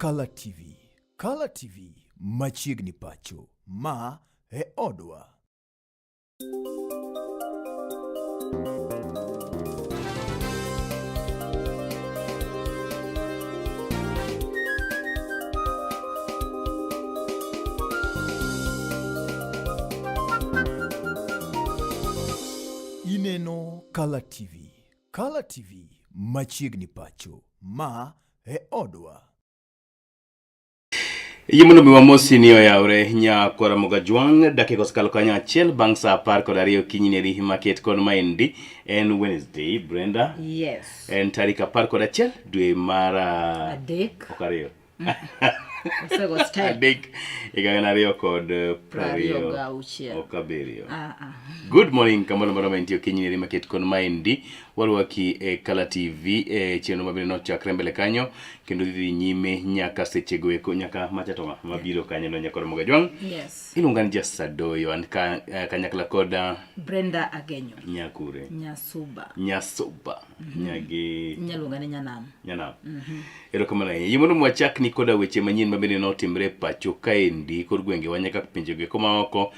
Color TV. Color TV machiegni pacho. Ma e odwa. Ineno Color TV. Color TV machiegni pacho. Ma e odwa. Yimuno mi wamosi ni oyawre nya kora moga juang dakika osekalo kanyo achiel bang' saa 10:02 kinyineri maket kon maendi en Wednesday, Brenda. Yes. En tarik 11 dwe mar adek. Okariyo. Osego step. Adek igana riyo kod prario gauchiel. Okaberio. Good morning kamano mara mentio kinyineri maket kon maendi warwaki e Color TV cheno mabiro no chakre mbele kanyo kendo dhi nyime nyaka sechego eko nyaka machatoma mabiro kanyo no nyakoro moga jwang. Yes. Ilungan Jasadoyo an kanyakla koda Brenda Agenyo. Nyakure. Nyasuba. Nyagi Nyalungane Nyanam. Erokamano yimono mwachak ni koda weche manyien mabende no timre pacho kaendi kod gwenge wanyaka pinjego koma oko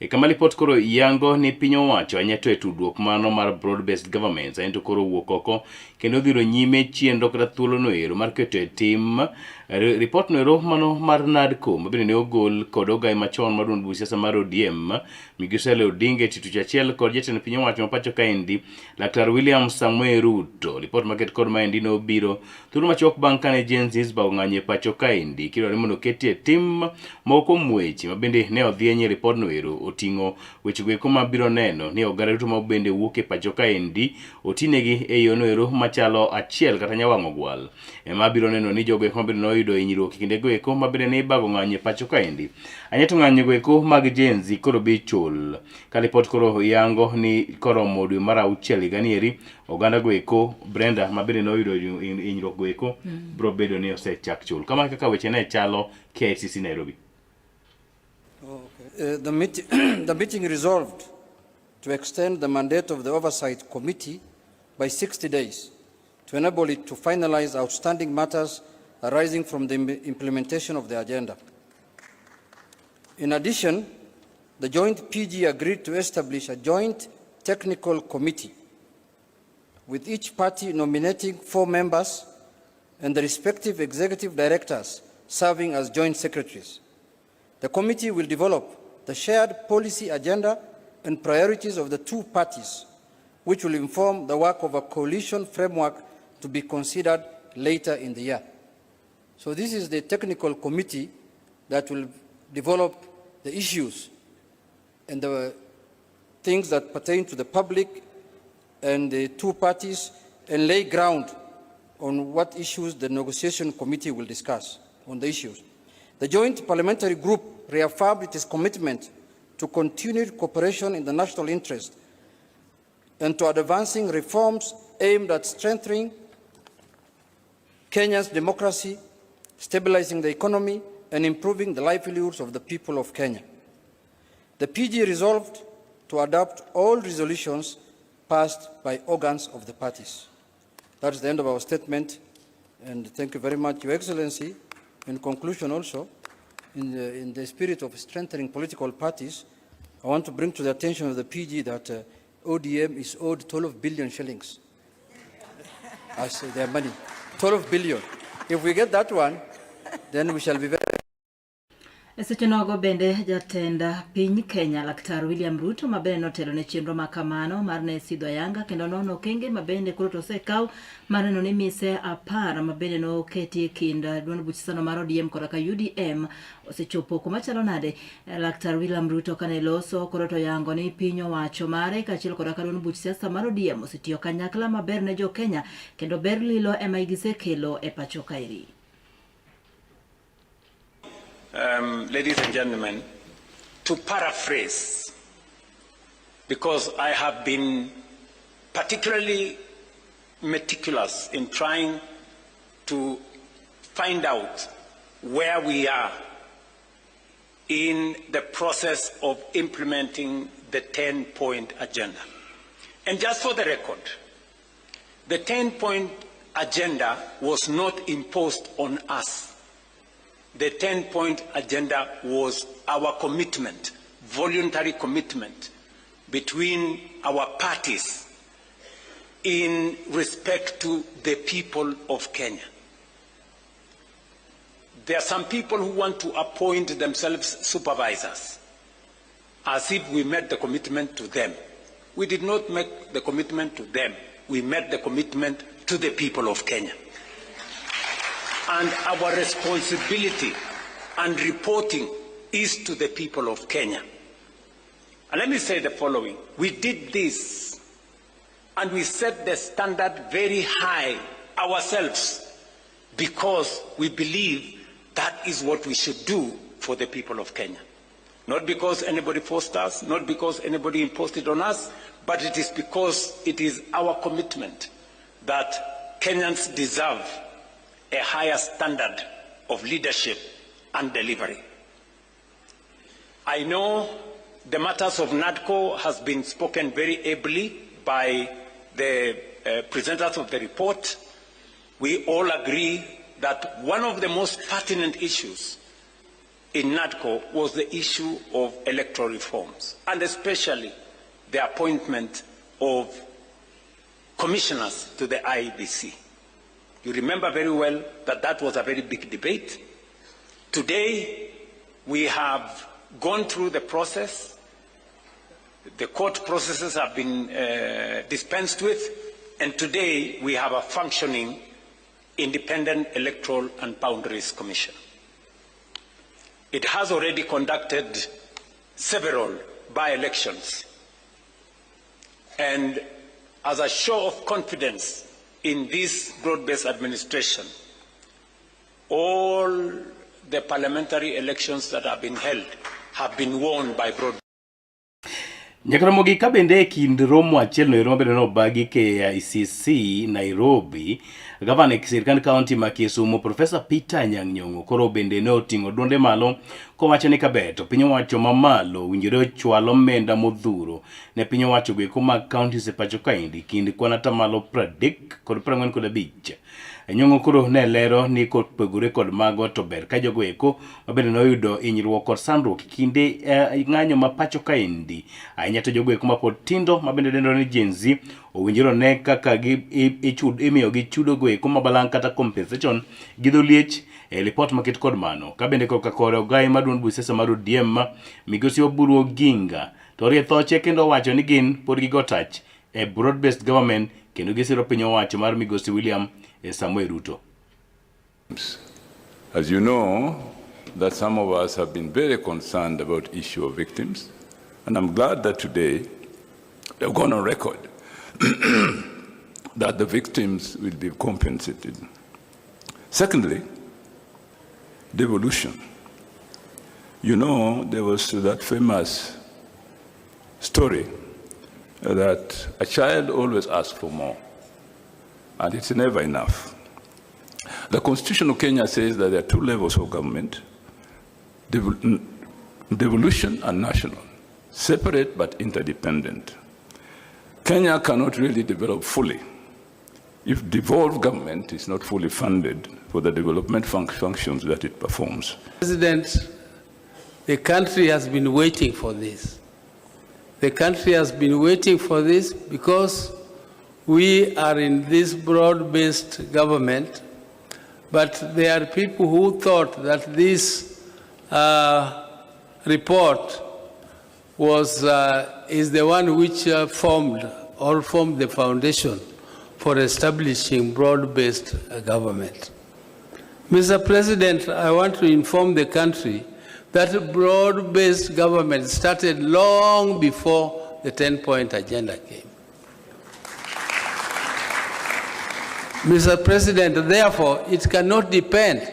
kama lipot koro yango ni piny owacho anyeto e tudruok mano mar broad based governments ento koro wuok oko kendo dhiro nyime chiendo kata thuolo no ero mar keto e tim report no ero mano mar NADCO mabende ne ogol kod ogai machon mar duond siasa mar ODM Migisele Odinga tituch achiel kod jatend piny owacho mapacho kaendi Dr. William Samuel Ruto. Report market kod maendi no biro thuolo machok bang' kane Gen-Z ng'anye pacho kaendi kidwaro mondo ketie tim moko mweche mabende ne odhienye report no ero oting'o weche go kuma biro neno ni oganda duto mabende wuok e pacho kaendi otinegi e yono ero machalo achiel kata nyawang'o gwal ema biro neno ni jogo mabende noyudo hinyruok kinde go eko mabende ne ibago ng'anye pacho kaendi anyeto ng'anye go eko mag Gen-Z koro be chul ka report koro yango ni koro modwe mar 6 ganieri oganda go eko Brenda mabende noyudo hinyruok go eko bro bedo ni osechak chul kama kaka weche ne chalo KICC Nairobi. The meeting resolved to extend the mandate of the Oversight Committee by 60 days to enable it to finalize outstanding matters arising from the implementation of the agenda. In addition, the joint PG agreed to establish a joint technical committee with each party nominating 4 members and the respective executive directors serving as joint secretaries. The committee will develop the shared policy agenda and priorities of the 2 parties, which will inform the work of a coalition framework to be considered later in the year. So this is the technical committee that will develop the issues and the things that pertain to the public and the 2 parties and lay ground on what issues the negotiation committee will discuss on the issues. The Joint Parliamentary Group reaffirmed its commitment to continued cooperation in the national interest and to advancing reforms aimed at strengthening Kenya's democracy, stabilizing the economy, and improving the livelihoods of the people of Kenya. The PG resolved to adopt all resolutions passed by organs of the parties. That's the end of our statement, and thank you very much, Your Excellency. In conclusion also, in the spirit of strengthening political parties, I want to bring to the attention of the PG that ODM is owed 12 billion shillings as their money. 12 billion. If we get that one, then we shall be very... Esechenogo bende jatenda piny Kenya Dr. William Ruto mabende notelo ne chenro makamano mar ne sidho yanga kendo nono kenge mabende koro to sekau maneno ni mise 10 mabende no keti kinda duond buch sano mar ODM kod ka UDM osechopo kuma chalo nade. Dr. William Ruto kane loso koro to yango ni piny owacho mare kachiel kod ka duond buch siasa mar ODM osetiyo kanyakla maber ne jo Kenya kendo ber lilo ema igisekelo e pacho kairi. Ladies and gentlemen, to paraphrase, because I have been particularly meticulous in trying to find out where we are in the process of implementing the 10-point agenda. And just for the record, the 10-point agenda was not imposed on us. The 10-point agenda was our commitment, voluntary commitment between our parties in respect to the people of Kenya. There are some people who want to appoint themselves supervisors, as if we made the commitment to them. We did not make the commitment to them. We made the commitment to the people of Kenya. And our responsibility and reporting is to the people of Kenya. And let me say the following. We did this, and we set the standard very high ourselves, because we believe that is what we should do for the people of Kenya. Not because anybody forced us, not because anybody imposed it on us, but it is because it is our commitment that Kenyans deserve a higher standard of leadership and delivery. I know the matters of NADCO has been spoken very ably by the presenters of the report. We all agree that one of the most pertinent issues in NADCO was the issue of electoral reforms, and especially the appointment of commissioners to the IEBC. You remember very well that that was a very big debate. Today, we have gone through the process. The court processes have been dispensed with, and today we have a functioning Independent Electoral and Boundaries Commission. It has already conducted several by-elections, and as a show of confidence in this broad-based administration, all the parliamentary elections that have been held have been won by broad. Nyakaramogi ka bende e kind romo achiel no romo no bagi KICC Nairobi, Gavana Sirkand County ma Kisumu Professor Peter Nyang'nyong'o koro bende ne oting'o duonde malo kowacho ni kabeto piny owacho mamalo winjore chwalo omenda modhuro ne piny owacho go kuma county e pacho kaendi kind kwana tamalo 30 kod 45. Nyong'o koro ne lero ni kopogore kod mago to ber ka jogo eko mabende noyudo hinyruok kod sandruok kinde ng'anyo ma pacho kaendi ahinya to jogo eko mapod tindo mabende dendo ni Gen Z owinjore ne kaka imiyo gi chudo go eko mabalang' kata compensation gi dholiech report maket kod mano ka bende koka kore ogai maduond busesa mar ODM Migosi Oburu Oginga to riethoche kendo wacho ni gin pod gigo tach e broad based government kendo gisiro piny owacho mar Migosi William Samuel Ruto. As you know, that some of us have been very concerned about the issue of victims, and I'm glad that today they've gone on record that the victims will be compensated. Secondly, devolution. You know, there was that famous story that a child always asks for more, and it's never enough. The Constitution of Kenya says that there are two levels of government, devolution and national, separate but interdependent. Kenya cannot really develop fully if devolved government is not fully funded for the development functions that it performs. President, the country has been waiting for this. The country has been waiting for this because we are in this broad-based government, but there are people who thought that this report is the one which formed the foundation for establishing broad-based government. Mr. President, I want to inform the country that broad-based government started long before the 10-point agenda came. Mr. President, therefore, it cannot depend,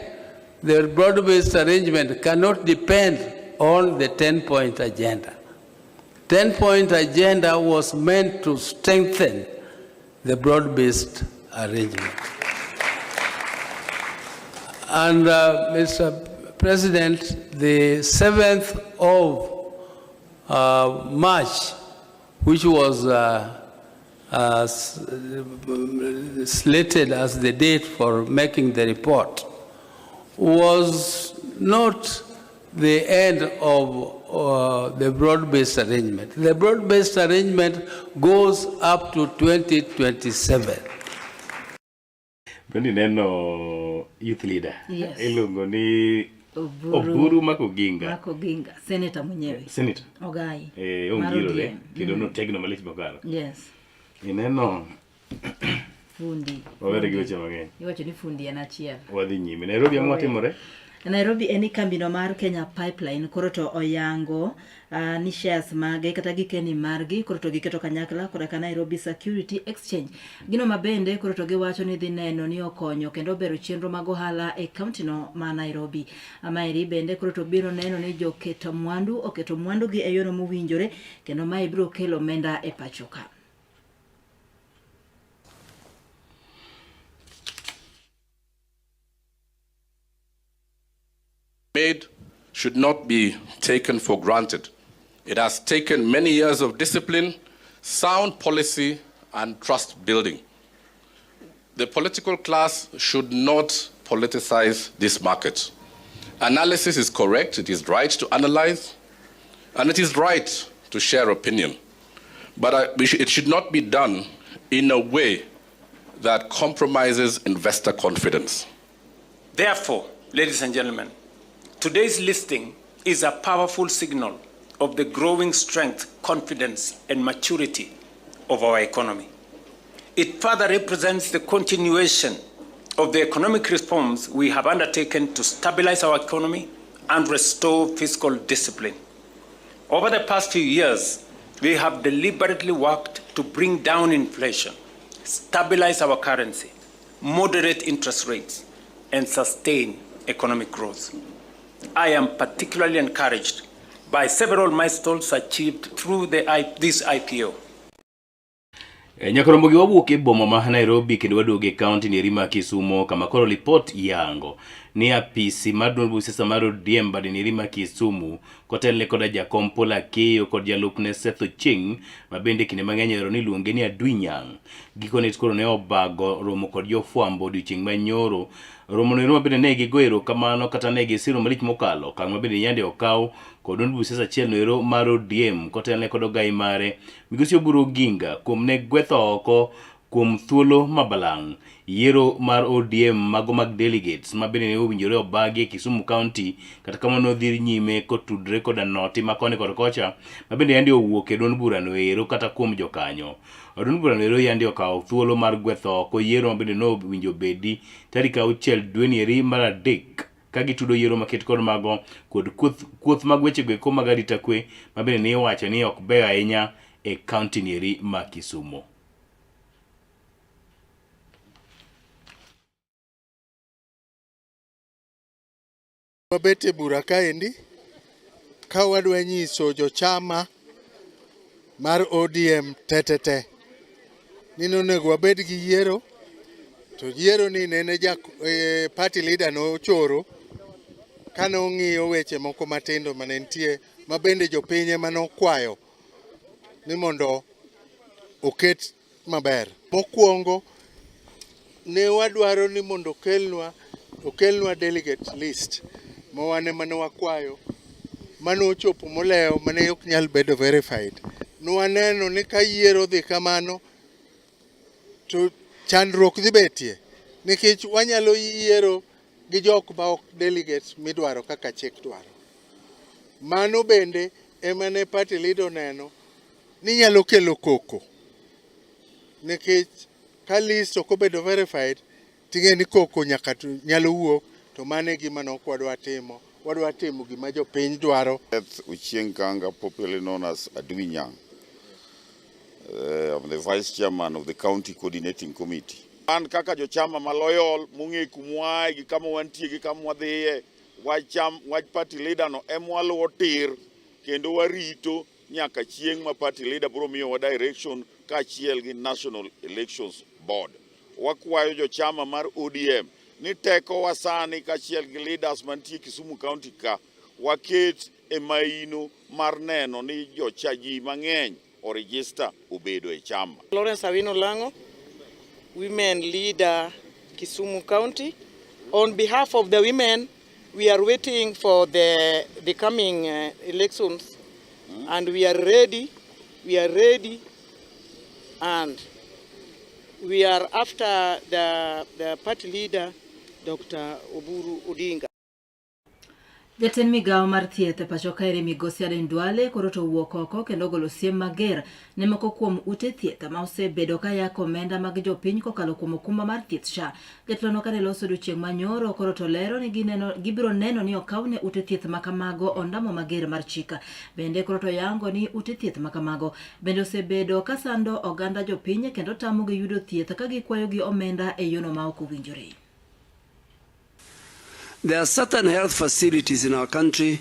the broad-based arrangement cannot depend on the 10-point agenda. 10-point agenda was meant to strengthen the broad-based arrangement. And Mr. President, the 7th of March, which was slated as the date for making the report, was not the end of the broad-based arrangement. The broad-based arrangement goes up to 2027. Bendi neno youth leader. Yes. Ilungo ni Oburu Makoginga. Makoginga, senator mwenyewe. Senator. Ogai. Ongiro le. Kidono tegno malich bokalo. Yes. Ineno Fundi. Wawere giweche mang'eny. Iwacho ni fundi en achiel. Wadhi nyime. Nairobi ang'o timore? Nairobi eni kambino mar Kenya Pipeline koro to oyango ni shares mage kata gikeni margi koro to giketo kanyakla kora ka Nairobi Security Exchange. Gino mabende koro to giwacho ni dhi neno ni okonyo kendo bero chenro mag ohala e kaunti no ma Nairobi. Amaeri bende koro to biro neno ni oketo mwandu gi e yono mowinjore kendo mai biro kelo omenda e pachoka. Made should not be taken for granted. It has taken many years of discipline, sound policy, and trust building. The political class should not politicize this market. Analysis is correct, it is right to analyze, and it is right to share opinion. But it should not be done in a way that compromises investor confidence. Therefore, ladies and gentlemen, today's listing is a powerful signal of the growing strength, confidence, and maturity of our economy. It further represents the continuation of the economic reforms we have undertaken to stabilize our economy and restore fiscal discipline. Over the past few years, we have deliberately worked to bring down inflation, stabilize our currency, moderate interest rates, and sustain economic growth. I am particularly encouraged by several milestones achieved through this IPO. Nyakoromogi wawuok e boma ma Nairobi kendo waduogo e kaunti ni Rima Kisumo kama koro report yango ni apisi mar duond busiasa mar ODM bade ni Rima Kisumu kotelne koda jakom Pola Keyo kod jalupne Seth Ocheng mabende kinde mang'eny ero ni luonge ni Aduinyang. Gikone koro ne obago romo kod jofwambo odiochieng' manyoro. Romo no mabende ne gigoero kamano kata ne gisiro malich mokalo kang' mabende yande okaw kod duond busiasa achiel no ero mar ODM kotelne kod ogai mare Migosi Oburu Oginga kuom ne gwetho oko kuom thuolo mabalang' yiero mar ODM mago mag delegates mabende ne owinjore obagi e Kisumu County kata kamano dhir nyime kotudre koda noti makone kod kocha mabende yandi owuok e duond burano ero kata kuom jokanyo. Duond burano ero yandi okawo thuolo mar gwetho oko yiero mabende no owinjo bedi tarik 6 dwe ni eri mar adek ka gitudo yiero maket kod mago kod kuoth mag weche go mag arita kwe mabende ne iwacho ni ok beyo ahinya e kaunti ni eri ma Kisumu. Wabete bura kaendi ka wadwa nyiso jochama mar ODM tetete ni nonego wabed gi yiero to yiero ni nene party leader no choro kane ong'iyo weche moko matindo manentie mabende jopinye manokwayo ni mondo oket maber. Mokwongo ne wadwaro ni mondo okelnwa delegate list mowane mane wakwayo mane ochopo moleo mane ok nyal bedo verified. Nwaneno ni ka yiero dhi kamano to chandruok dhi betie nikech wanyalo yiero gi jok ma ok delegate midwaro kaka chik dwaro. Mano bende emane party leader neno ni nyalo kelo koko nikech ka list ok obedo verified ting'e ni koko nyaka nyalo wuok to mane gima nokwadwa timo. Wadwa timo gima jopiny dwaro. Ochieng Kanga, popularly known as Aduinyang. I'm the vice chairman of the county coordinating committee. An kaka jochama maloyol mung'e kumwae gi kama wantie gi kama wadhiye wach party leader no emwaluwo tir kendo warito nyaka chieng' ma party leader biro miyowa direction kaachiel gi National Elections Board. Wakwayo jochama mar ODM ni teko wasani kaachiel gi leaders mantie Kisumu County ka waket e maino mar neno ni jochaji mang'eny o register obedo e chama. Lawrence Awino Lango, women leader Kisumu County. On behalf of the women, we are waiting for the coming elections, and we are ready, and we are after the party leader, Dr. Oburu Odinga. Jatend migao mar thieth e pacho kae Migosi Aden Duale koro to wuok oko kendo golo siem mager ne moko kuom ute thieth ma osebedo ka yako omenda mag jopiny kokalo kuom okumba mar thieth SHA. Jatelo ka ne loso odiochieng' manyoro koro to lero ni gibiro neno ni okawne ute thieth makamago ondamo mager mar chika. Bende koro to yango ni ute thieth makamago bende osebedo ka sando oganda jopiny kendo tamogi yudo thieth ka gikwayo gi omenda e yono ma ok owinjore. There are certain health facilities in our country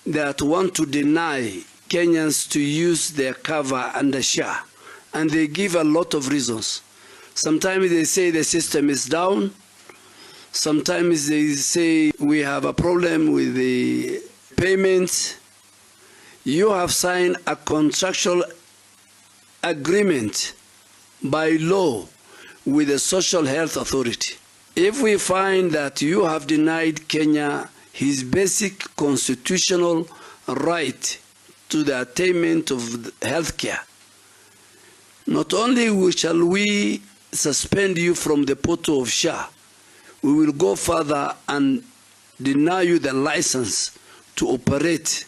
that want to deny Kenyans to use their cover under SHA, and they give a lot of reasons. Sometimes they say the system is down. Sometimes they say we have a problem with the payments. You have signed a contractual agreement by law with the Social Health Authority. If we find that you have denied Kenya his basic constitutional right to the attainment of health care, not only shall we suspend you from the portal of SHA, we will go further and deny you the license to operate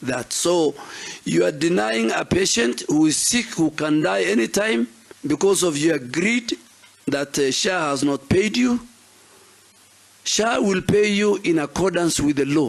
that. So you are denying a patient who is sick, who can die anytime because of your greed that SHA has not paid you. SHA will pay you in accordance with the law.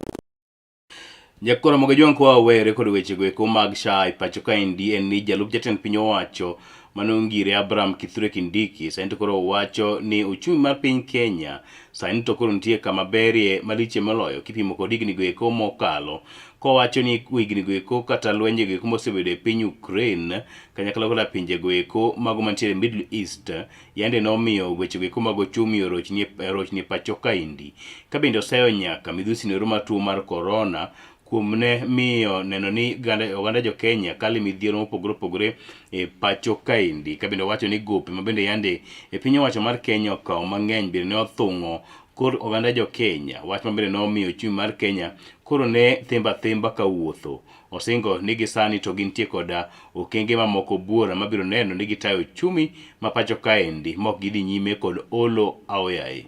Jakora Mokinyi kwa Rowere kod weche go mag SHA e pacho kaendi en ni jalup jatend piny owacho manongire Abraham Kithure Kindiki saini to koro wacho ni uchumi mar piny Kenya saini to koro nitie kama berie maliche moloyo kipimo kod higni go mokalo. Kowacho ni higni go kata lwenje go mosebedo e piny Ukraine kanyakla koda pinje go mago mantiere Middle East yande nomiyo weche go mag ochumi orochni pacho kaendi. Ka bende oseyo nyaka midhusi no ruma tuo mar corona kuom ne miyo neno ni oganda jo Kenya kali midhiero mopogore e pacho kaendi. Ka bende wacho ni gope mabende yande e piny owacho mar Kenya okawo mang'eny bende ne othung'o kor oganda jo Kenya. Wach mabende nomiyo uchumi mar Kenya koro ne thimba ka wuotho. Osingo ni gisani to gintie koda okenge mamoko buora mabiro neno ni gitayo uchumi ma pacho kaendi mok gidhi nyime kod olo aoyaye.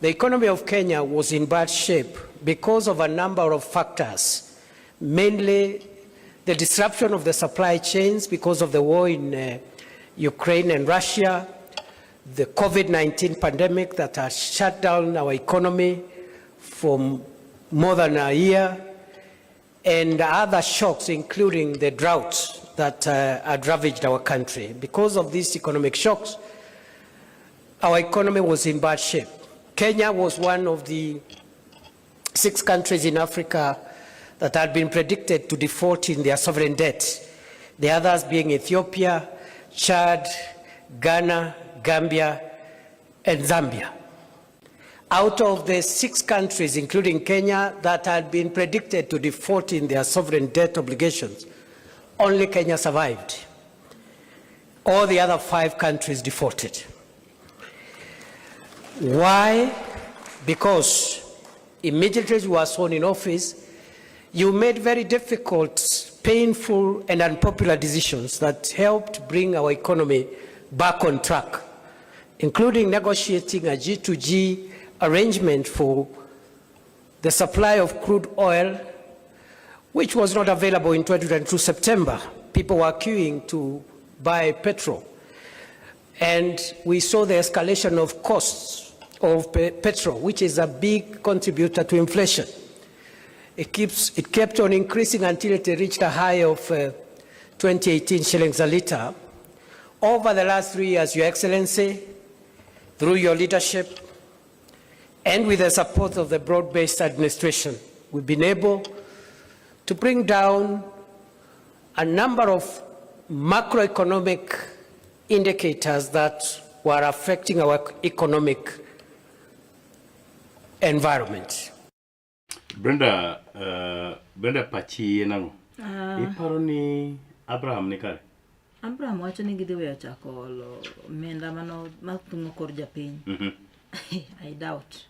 The economy of Kenya was in bad shape because of a number of factors, mainly the disruption of the supply chains because of the war in Ukraine and Russia, the COVID-19 pandemic that has shut down our economy for more than a year, and other shocks, including the droughts that had ravaged our country. Because of these economic shocks, our economy was in bad shape. Kenya was one of the 6 countries in Africa that had been predicted to default in their sovereign debt, the others being Ethiopia, Chad, Ghana, Gambia, and Zambia. Out of the 6 countries, including Kenya, that had been predicted to default in their sovereign debt obligations, only Kenya survived. All the other 5 countries defaulted. Why? Because immediately you were sworn in office, you made very difficult, painful, and unpopular decisions that helped bring our economy back on track, including negotiating a G2G arrangement for the supply of crude oil, which was not available in 2022 September. People were queuing to buy petrol. And we saw the escalation of costs of petrol, which is a big contributor to inflation. It kept on increasing until it reached a high of 2018 shillings a litre. Over the last 3 years, Your Excellency, through your leadership and with the support of the broad-based administration, we've been able to bring down a number of macroeconomic indicators that were affecting our economic environment. Brenda pachi nango. Iparo ni Abraham ni kare. Abraham wacho ni gidhi weyo chako menda mano mathungo kor japiny. I doubt.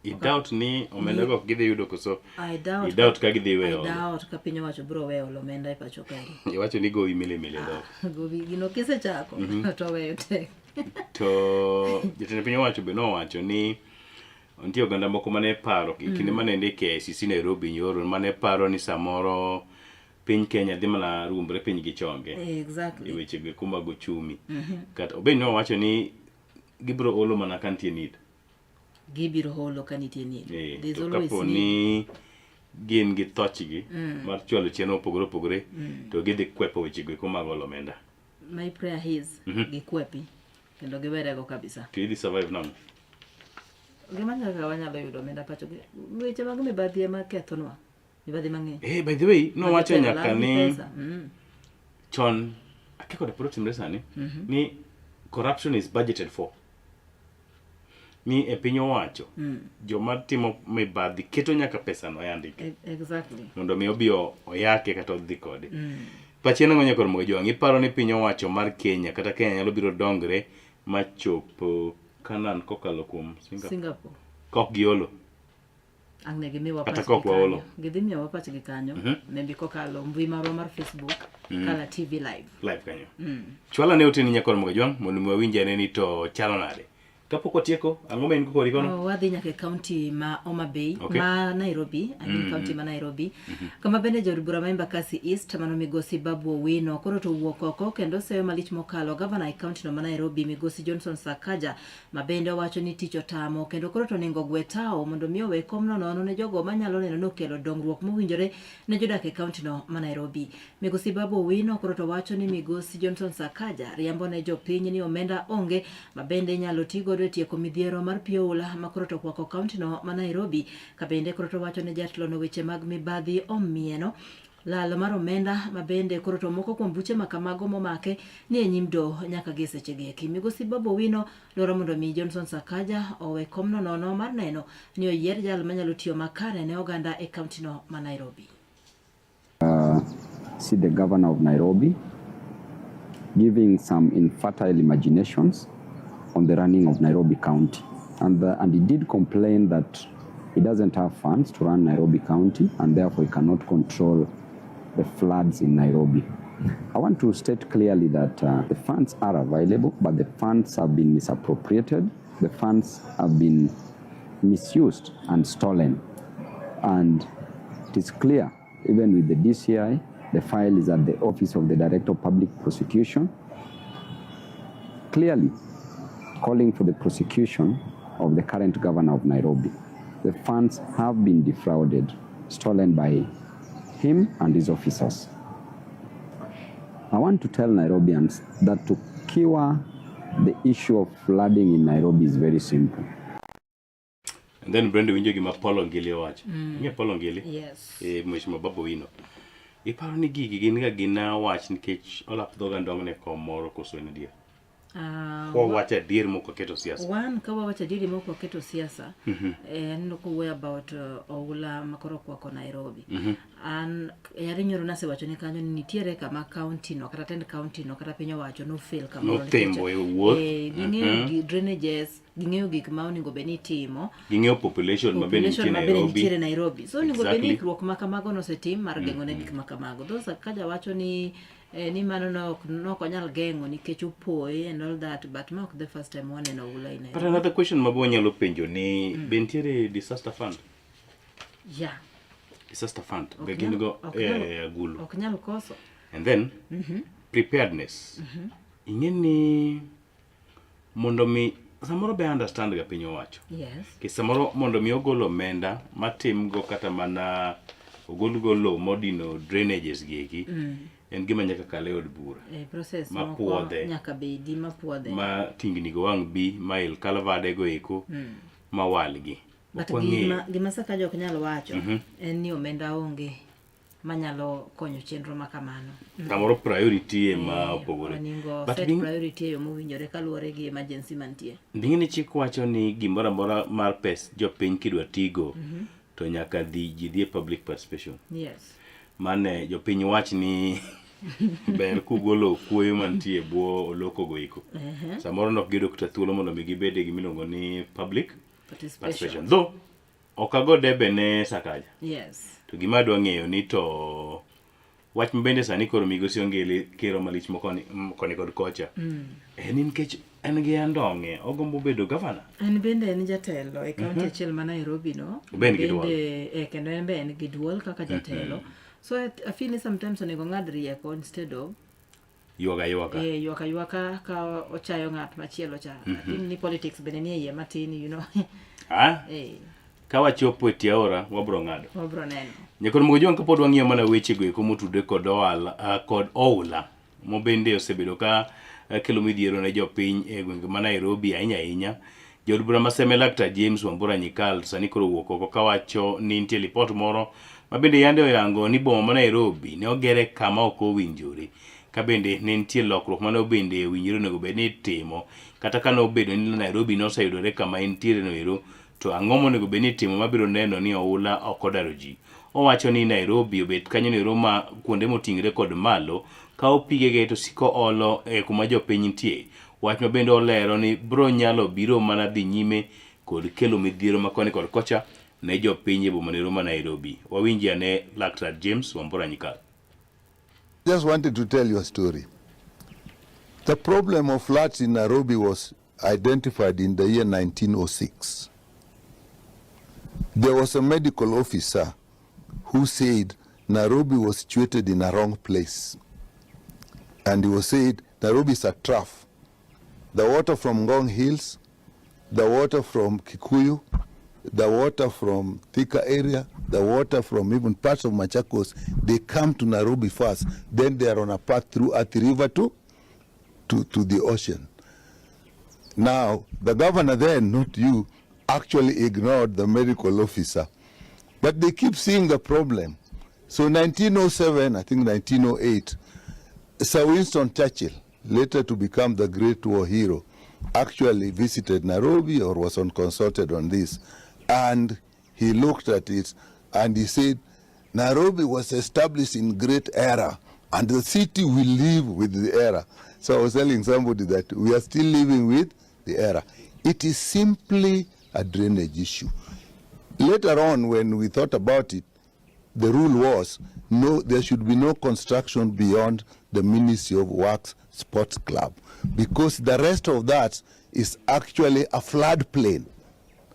I doubt ni omenda go gidhi yudo koso. I doubt. I doubt ka gidhi weyo. I doubt ka piny owacho bro weyo omenda e pacho kae. Iwacho ni go imile do. Gowi gino kisechako to weyo tek. To jatend piny owacho be nowacho ni nitie oganda moko mane paro kinde mane ndike ICC Nairobi nyoro mane paro ni samoro piny Kenya dhi mana rumbre piny gi chonge. Exactly. E weche go kuma go chumi. Kata obe nowacho ni gibro olo mana kantie need. Gibiro holo kanitie need. There's To always kapo need. ni gin gi thochgi mar chwalo chien opogore to gidhi kwepo weche go kuma golo omenda. My prayer is gikwepi kendo giwerego kabisa. To idhi survive now. Gima nyaka wanyalo yudo omenda pacho weche mag mibadhi ema kethonwa. Mibadhi mang'eny. By the way, no wacho nyaka ni chon akiko da protein sani ni corruption is budgeted for. Ni e piny owacho joma timo mibadhi keto nyaka pesa no yandike. Exactly. Mondo mi obi oyake kata odhi kode. Pachiena ngonya kor mo jwang iparo ni piny owacho mar Kenya kata Kenya nyalo biro dongre machopo kanan kokalo kuom Singapore. Kok giolo. Angne gimiwa Kata kok waolo. Gidhimiwa pachgi kanyo. Maybe kokalo mbui marwa mar Facebook kala TV live. Live kanyo. Chwala ne oteni nyakor mo jwang mondo mi wawinjane ni to chalo nade. Kapok otieko ang'o ma in ko kori kono? Wadhi nyaka county ma Homa Bay, ma Nairobi, county ma Nairobi. Kama bende jod bura ma Embakasi East mano migosi Babu Owino koro to wuok oko kendo seyo malich mokalo gavana e county no ma Nairobi migosi Johnson Sakaja ma bende owacho ni tich otamo kendo koro to nengo gwe tao mondo mi owe komno nono ne jogo manyalo neno no kelo dongruok mowinjore ne jodak e county no ma Nairobi. Migosi Babu Owino koro to wacho ni migosi Johnson Sakaja riambo ne jopiny ni omenda onge ma bende nyalo tigo tieko midhiero mar pioula makoro to kwako county no ma Nairobi ka bende koro to wacho ne jatlo no weche mag mibadhi omieno lalo mar omenda ma bende koro to moko kuom buche makamago momake ni e nyim do nyaka gi seche gi. Migosi Babu Owino dwaro mondo mi Johnson Sakaja owe komno nono mar neno ni oyier jal manyalo tiyo makare ne oganda e county no ma Nairobi. See the governor of Nairobi giving some infertile imaginations on the running of Nairobi County. And he did complain that he doesn't have funds to run Nairobi County and therefore he cannot control the floods in Nairobi. I want to state clearly that the funds are available, but the funds have been misappropriated. The funds have been misused and stolen. And it is clear, even with the DCI, the file is at the Office of the Director of Public Prosecution, clearly calling for the prosecution of the current governor of Nairobi. The funds have been defrauded, stolen by him and his officers. I want to tell Nairobians that to cure the issue of flooding in Nairobi is very simple. And then Brenda winjo gima Paulo Ngili wacho. Inge Paulo Ngili? Yes. Mheshimiwa Babu Owino. Iparo ni gigi gin ga gina wach nikech olap dhoga ndongne komoro koso en dia. Kwa wacha dir moko keto siasa. One kawa wacha diri moko keto siasa. And ko way about oula makoro kwa Nairobi. And yari nyoro nase wacho ni kanyo ni nitiere kama county no kata tend county no kata pinyo wacho no fail kama no tembo e wuoth. Ging'eyo drainages, ging'eyo gik ma oningo beni timo. Ging'eyo population mabeni nitiere Nairobi. So oningo beni ikruok makamago no setim mar geng'o ne gik makamago. Those Kaja wacho ni ni mano no konyal gengo nikech upoe and all that, but not the first time one in Oula in. But another question mabo nyalo penjo ni bentiere disaster fund. Yeah. Disaster fund. Begin go agulu. Oknyal koso. And then preparedness. Ingeni mondo mi samoro be understand ga piny owacho. Yes. Ke samoro mondo mi ogolo omenda matim go kata mana ogolo modino drainages gigi. En gima nyaka kale od bura. Process ma puodhe nyaka bedi ma puodhe. Ma tingni go wang bi ma il kalvade go eko. Ma walgi. But gima saka jok nyalo wacho en ni omenda onge manyalo konyo chenro makamano. Samoro priority ma opogore. But priority yo mowinjore kaluwore gi emergency mantie. Ndingini chik wacho ni gimoro amora mar pes jopiny kidwa tigo to nyaka dhi public participation. Yes. Mane jopiny wach ni ber kugolo kuoyo mantie bwo oloko go iko. Samoro nok gido kata thuolo mondo mi gibede gimiluongo ni public participation. Though Okago debe ne Sakaja. Yes. To gima dwa ng'eyo ni to wach mbende sani koro migosi ongele kero malich koni kod kocha. En nikech en gi andong'e ogombo bedo governor. En bende en jatelo e kaunti achiel ma Nairobi no. Bende kendo en be en gi duol kaka jatelo. So I feel sometimes onego ng'ad rieko instead of yuaka ka ochayo ng'at machielo cha. I think ni politics bende ni yie matin, you know. Ka wachopo e tiaora wabro ng'ado. Wabro neno. Nyakon mogo jong kapod wang'iyo mana weche go eko motude kod kod oula mobende osebedo ka kelo midhiero ne jopiny e gwenge ma Nairobi ahinya. Jod bura maseme Dr. James Wambura Nyikal sani koro wuok oko kawacho ni nitie lipot moro mabende yande oyango ni boma ma Nairobi ne ogere kama ok owinjore. Ka bende ne nitie lokruok mane obende winjore onego bed ni timo kata ka nobedo ni Nairobi noseyudore kama entiere no ero to ang'o monego bed ni timo mabiro neno ni oula ok odaro ji. Owacho ni Nairobi obet kanyo nero ma kuonde moting'ore kod malo ka opigege to siko olo kuma jopiny nitie. Wach mabende olero ni bro nyalo biro mana dhi nyime kod kelo midhiero makoni kod kocha ne jopiny e boma nero ma Nairobi. Wawinji ane Dr. James Wambura Nyikal. Just wanted to tell you a story. The problem of floods in Nairobi was identified in the year 1906. There was a medical officer who said Nairobi was situated in a wrong place. And he was said Nairobi is a trough. The water from Ngong Hills, the water from Kikuyu, the water from Thika area, the water from even parts of Machakos, they come to Nairobi first. Then they are on a path through Athi River to the ocean. Now, the governor then, not you, actually ignored the medical officer. But they keep seeing the problem. So 1907, I think 1908, Sir Winston Churchill, later to become the Great War hero, actually visited Nairobi or was consulted on this. And he looked at it and he said, Nairobi was established in great era and the city will live with the era. So I was telling somebody that we are still living with the era. It is simply a drainage issue. Later on, when we thought about it, the rule was no, there should be no construction beyond the Ministry of Works Sports Club, because the rest of that is actually a floodplain.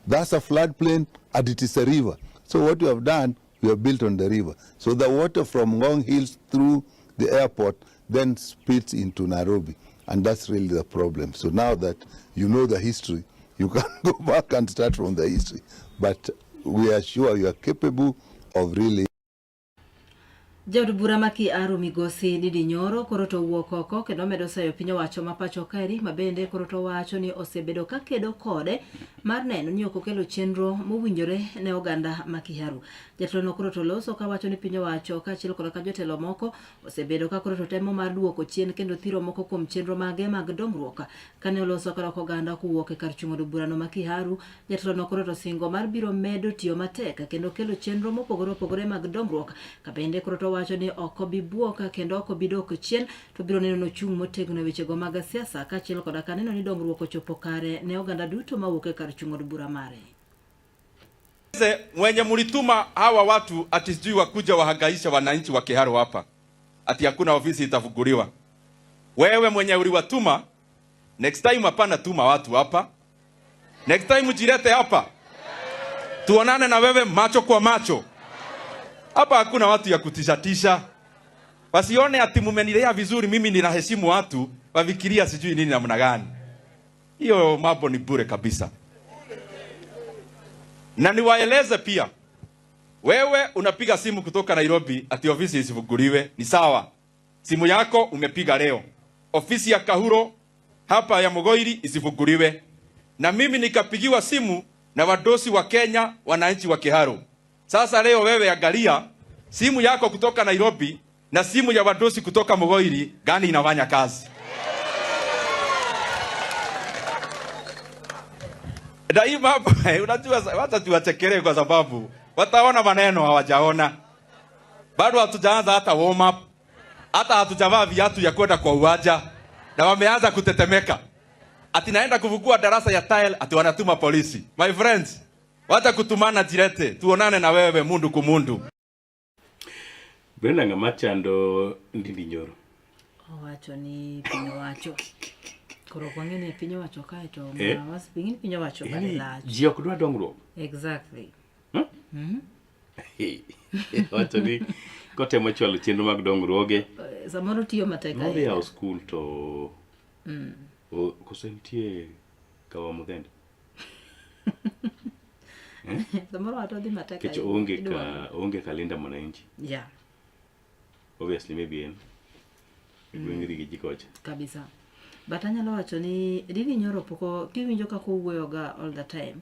That's a floodplain and it is a river. So what we have done, we have built on the river. So the water from Ngong Hills through the airport then spits into Nairobi. And that's really the problem. So now that you know the history, you can go back and start from the history. But we are sure you are capable of really. Jaod bura maki aro migosi Didi Nyoro koro to wuok oko kendo medo sayo piny owacho ma pacho kaeri mabende koro to wacho ni osebedo ka kedo kode mar neno ni ok okelo chenro mowinjore ne oganda ma Kiharu. Jatelo no koro to loso ka wacho ni piny owacho kaachiel kod ka jotelo moko osebedo ka koro to temo mar duoko chien kendo thiro moko kuom chenro mage mag dongruok kane oloso kod oganda kuwuok e kar chungo bura no ma Kiharu. Jatelo no koro to singo mar biro medo tiyo matek kendo kelo chenro mopogore opogore mag dongruok ka bende koro to wacho ni oko bibuoka kendo oko bidoko chien to biro neno no chung motegno weche go mag siasa kaachiel kod ka neno ni dongruok ochopo kare ne oganda duto mawuok e kar chungo bura mare. Mwenye mulituma hawa watu ati sijui wakuja wahangaisha wananchi wa Kiharu hapa ati hakuna ofisi itafunguliwa. Wewe mwenye uliwatuma, next time hapana tuma watu hapa, next time ujilete hapa tuonane na wewe macho kwa macho. Hapa hakuna watu ya kutishatisha. Wasione ati mumenilea vizuri, mimi ninaheshimu watu, wafikiria sijui nini namna gani. Hiyo mambo ni bure kabisa. Na niwaeleze pia, wewe unapiga simu kutoka Nairobi ati ofisi isifunguliwe, ni sawa. Simu yako umepiga leo. Ofisi ya Kahuro hapa ya Mogoiri isifunguliwe. Na mimi nikapigiwa simu na wadosi wa Kenya, wananchi wa Kiharu. Sasa leo wewe angalia simu yako kutoka Nairobi na simu ya wadosi kutoka Mogoiri, gani inafanya kazi? Daima unajua wacha tuwachekelee kwa sababu wataona maneno hawajaona. Bado hatujaanza hata warm up. Hata hatujavaa viatu ya kwenda kwa uwanja na wameanza kutetemeka. Ati naenda kufungua darasa ya tile ati wanatuma polisi. My friends, Wacha kutumana jirete. Tuonane na wewe mundu kumundu. Brenda ngamachando ndindi nyoro. Owacho ni piny owacho. Koro kwang'eni piny owacho kae to was piny piny owacho bade lach. Ji ok dwa dongruok. Exactly. Wacho ni kotemo chwalo chenro mag dongruoge. Samoro tiyo matek ahinya. Nodhi ao skul to koso nitie kawa mudhende. Samoro atodhi matek ahinya. Kech onge kalinda mwananchi. Yeah. Obviously maybe en gweng'ri gi jikocha kabisa, but anyalo wacho ni Ndindi Nyoro poko kiwinjo kako wuoyoga all the time.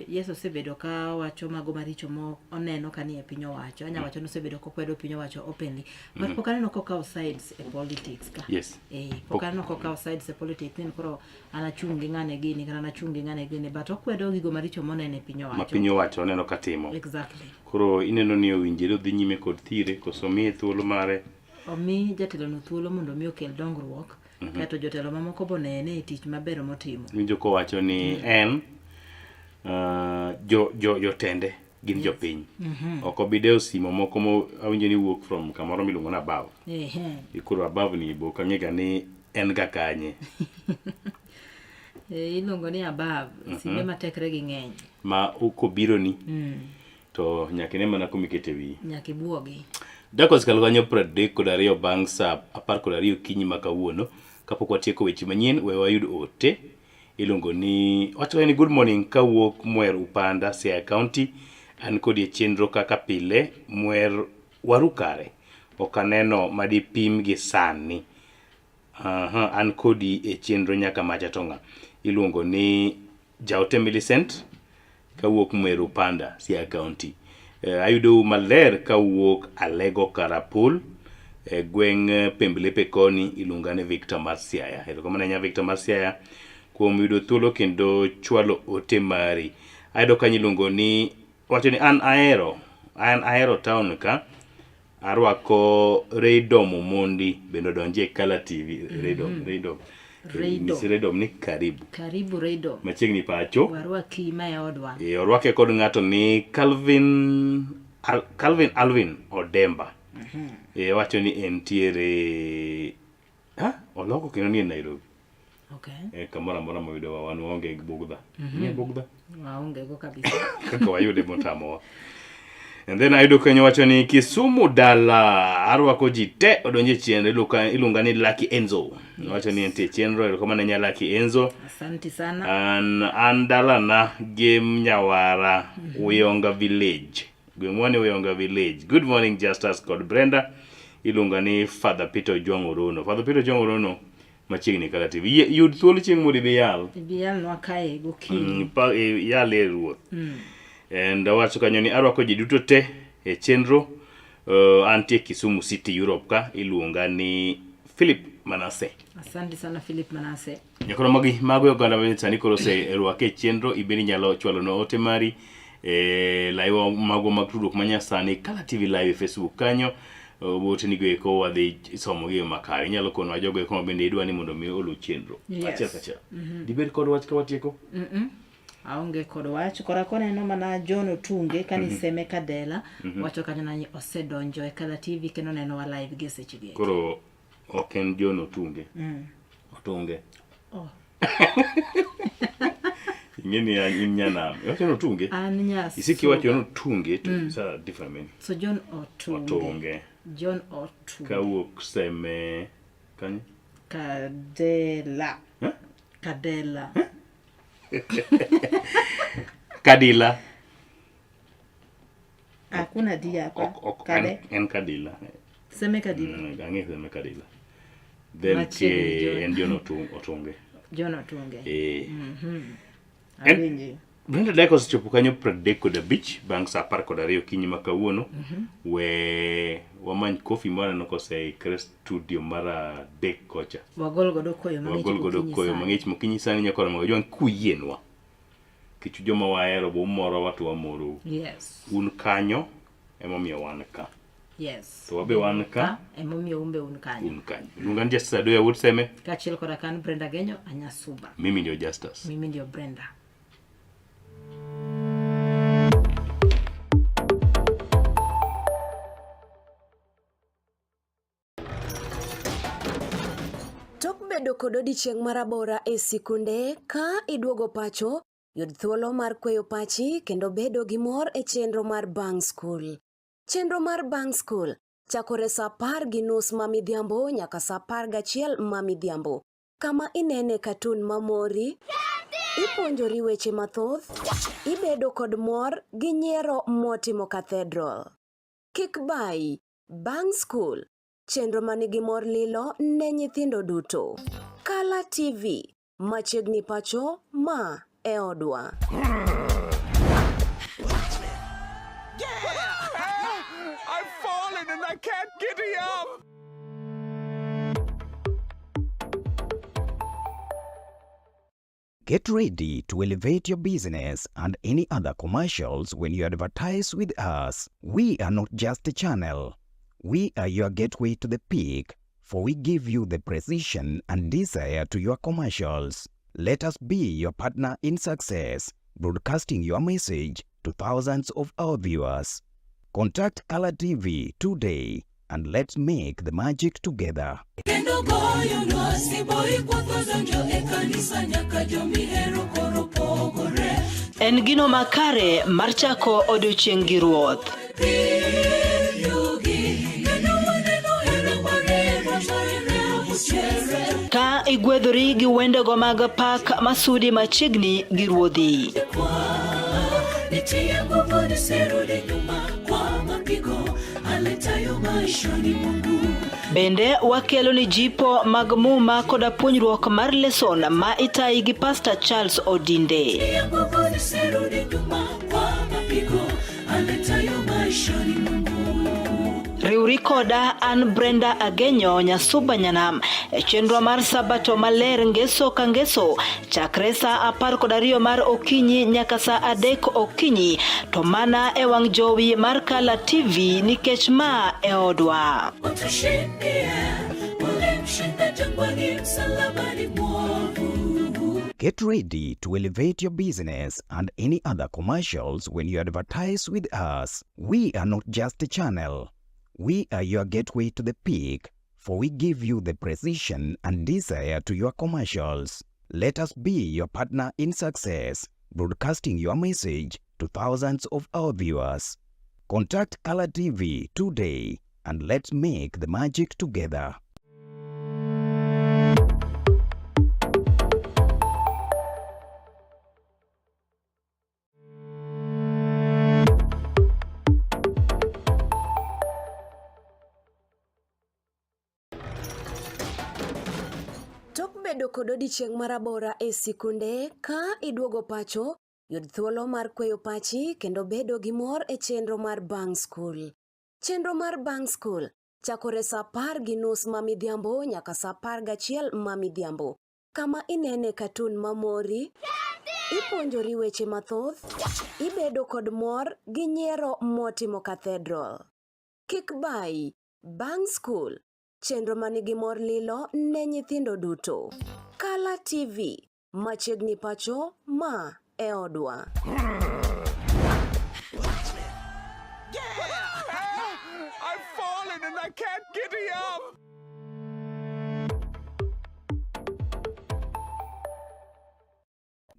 Yeso osebedo ka wacho mago maricho mo oneno kani e piny owacho. Anya wacho nosebedo kokwedo piny owacho openly, but pok aneno kokawo sides e politics ka. Yes. Pok aneno kokawo sides e politics ni koro anachungi ng'ane gini kana anachungi ng'ane gini, but okwedo gigo maricho moneno e piny owacho. Ma piny owacho oneno katimo. Exactly. Koro ineno ni owinjore dhi nyime kod thire koso miye thuolo mare. Omi jatelo no thuolo mondo mi okel dongruok. Kato jotelo mamoko bonene e tich maber motimo. Winjo ko wacho ni en jotende gin jopiny. Ok obideo simo moko mo awinjo ni wuok from kamoro miluongo na above. Ikoro above ni bo kang'ega ni en ga kanye. Iluongo ni above, sime matekre gi ng'eny. Ma ukobiro ni. To nyaka ne mana komikete wi. Nyaka ibuogi. Dakos kalwanyo 32 bang' saa 12 kinyi makawuono. Kapok watieko weche manyien, we wayud ote. Iluongo ni wacho ni good morning kawuok Mwer Upanda, Siaya County. An kodi chenro kaka pile Mwer warukare. Okaneno madipim gi sani. An kodi e chenro nyaka machatonga. Iluongo ni Jaote Millicent kawuok Mwer Upanda, Siaya County. Ayudo maler kawuok Alego Karapul. Gweng' Pemblepe koni ilungane Victor Marsiaya. Erokamano nya Victor Marsiaya kuom yudo thuolo kendo chwalo ote mari. Ayudo kanyiluongo ni wacho ni an ahero town ka. Arwako Raydom Mondi bendo donje Kala TV. Raydom ni karibu. Karibu Raydom. Machiegni pacho. Warwaki ma e odwa. Orwake kod ng'ato ni Calvin Odemba. Wacho ni entiere oloko kendo ni Nairobi. Okay. Kamora mora moyudo wan onge bugdha. Ni bugdha. Waonge go kabisa. Kaka wayude motamowa. And then ayudo kanyo wacho ni Kisumu dala arwako ji te odonje chenro iluonga ni Lucky Enzo. Wacho ni entie chenro erokamano nya Lucky Enzo. Asante sana. An dala na game Nyawara Uyonga Village. Gweng'wani Uyonga Village. Good morning Justus kod Brenda. Iluonga ni Father Peter Jwang'orono. Father Peter Jwang'orono machiegni Kala TV. Yud thuolo chieng' moro ibiyal. Ibiyal nwa kae gokinyi. Yal e ruoth. And wacho kanyo ni arwako ji duto te e chenro. Antie Kisumu City Europe ka iluonga ni Philip Manase. Asante sana Philip Manase. Nyakoro mago oganda ma sani koro se rwake chenro ibeni nyalo chwalo no ote mari live mago mag tudruok manyasani Kala TV live Facebook kanyo. Bote ni goeko wadhi somo gi makare nyalo kono ajogo eko bende idwa ni mondo mi olu chenro. Acha kacha. Dibed kod wach ka watieko? Aonge kod wach kora koneno mana John Otunge kani seme Kadela wacho kanyo na osedonjo e Kala TV kendo neno wa live gi seche gi. Koro oken John Otunge. Otunge. Ngeni ya nyana. Wacho Otunge. Anyas. Isiki wacho Otunge to sa different meaning. So John Otunge. Otunge. John Otunge. Kawuok seme kanyo? Kadela. Kadela. Kadila. Hakuna dia hapa. Kade. En Kadila. Seme Kadila. Gange seme Kadila. Then ke en John Otunge. John Otunge. Brenda Dakos chopo kanyo 35 bang' saa 12 kinyi makawuono. We wamany kofi mwana no kose studio mara dek kocha. Wagol godo koyo mang'ich mokinyi sani nyakoro mago jwan kuyienwa. Kichu joma waero bo moro watu wa moro. Yes. Un kanyo emomiyo wan ka. Yes. To wabe wan ka emomiyo umbe un kanyo. Lungan Justus Adoya would seme. Kachil kora kan Brenda Genyo Anyasuba. Mimi ndio Justus. Mimi ndio Brenda. bedo kod odiochieng' marabora e sikunde ka iduogo pacho, yud thuolo mar kweyo pachi kendo bedo gi mor e chenro mar Bang School. Chenro mar Bang School chakore saa 10:30 mamidhiambo nyaka saa 11 mamidhiambo. Kama inene katun mamori, ipuonjori weche mathoth, ibedo kod mor gi nyiero motimo Cathedral. Kik bai, Bang School, chenro manigi mor lilo ne nyithindo duto. Kala TV, machiegni pacho ma e odwa. I've fallen and I can't get up. Get ready to elevate your business and any other commercials when you advertise with us. We are not just a channel. We are your gateway to the peak, for we give you the precision and desire to your commercials. Let us be your partner in success, broadcasting your message to thousands of our viewers. Contact Color TV today and let's make the magic together. En gino makare mar chako odiochieng' gi ruoth. Ka igwedhori gi wendego mag pak masudi machiegni gi ruodhi. Bende wakelo ni jipo mag muma koda puonjruok mar lesson ma itayi gi Pastor Charles Odinde. Riuri koda an Brenda Agenyo Nyasuba Nyanam e chenro mar Sabato maler ngeso ka ngeso chakre saa 12 mar okinyi nyaka saa 3 okinyi to mana e wang' jowi mar Kala TV nikech ma e odwa. Get ready to elevate your business and any other commercials when you advertise with us. We are not just a channel. We are your gateway to the peak, for we give you the precision and desire to your commercials. Let us be your partner in success, broadcasting your message to thousands of our viewers. Contact Color TV today and let's make the magic together. Bedo kod odiochieng' marabora e sikunde ka iduogo pacho, yud thuolo mar kweyo pachi kendo bedo gi mor e chenro mar Bang School. Chenro mar Bang School chakore saa 10:30 mamidhiambo nyaka saa 11 mamidhiambo. Kama inene katun mamori, ipuonjori weche mathoth, ibedo kod mor gi nyiero motimo Cathedral. Kik bai, Bang School, chenro manigi mor lilo ne nyithindo duto. Kala TV, machiegni pacho ma e odwa. I've fallen and I can't get up.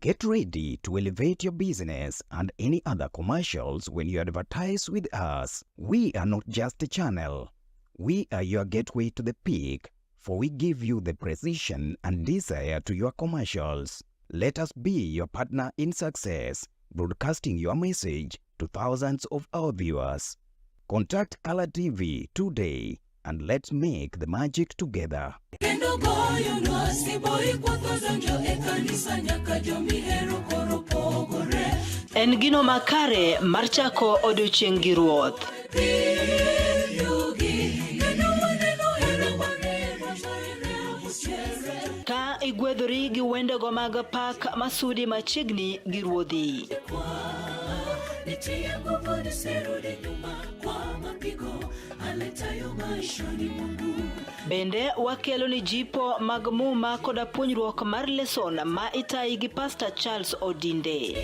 Get ready to elevate your business and any other commercials when you advertise with us. We are not just a channel. We are your gateway to the peak, for we give you the precision and desire to your commercials. Let us be your partner in success, broadcasting your message to thousands of our viewers. Contact Color TV today and let's make the magic together. En gino makare mar chako odiochieng' gi ruoth. Ka igwedhori gi wendego mag pak masudi machiegni gi ruodhi. Bende wakelo ni jipo mag muma koda puonjruok mar lesson ma itayi gi Pastor Charles Odinde.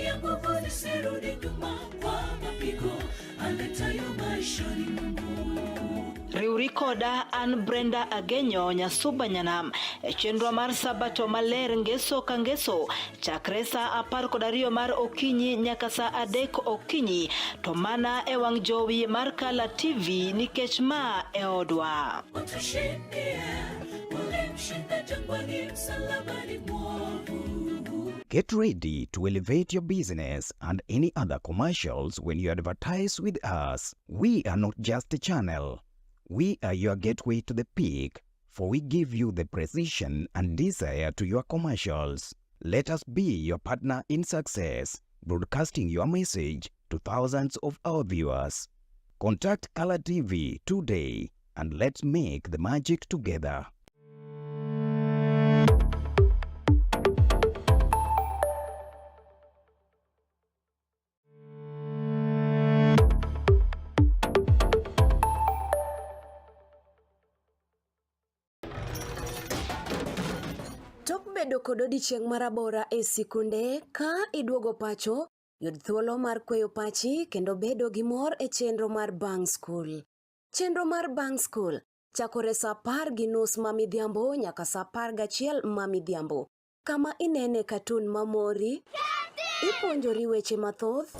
Riuri koda an Brenda Agenyo Nyasuba Nyanam e chenro mar sabato maler ngeso ka ngeso chakre sa 12 mar okinyi nyaka sa 3 okinyi to mana e wang jowi mar Kala TV nikech ma e odwa. Get ready to elevate your business and any other commercials when you advertise with us. We are not just a channel. We are your gateway to the peak, for we give you the precision and desire to your commercials. Let us be your partner in success, broadcasting your message to thousands of our viewers. Contact Color TV today and let's make the magic together. Tok bedo kod odiochieng' marabora e sikunde ka iduogo pacho, yud thuolo mar kweyo pachi kendo bedo gi mor e chenro mar Bang School. Chenro mar Bang School chakore sa 10:30 mamidhiambo nyaka sa 11 mamidhiambo. Kama inene katun mamori, ipuonjori weche mathoth,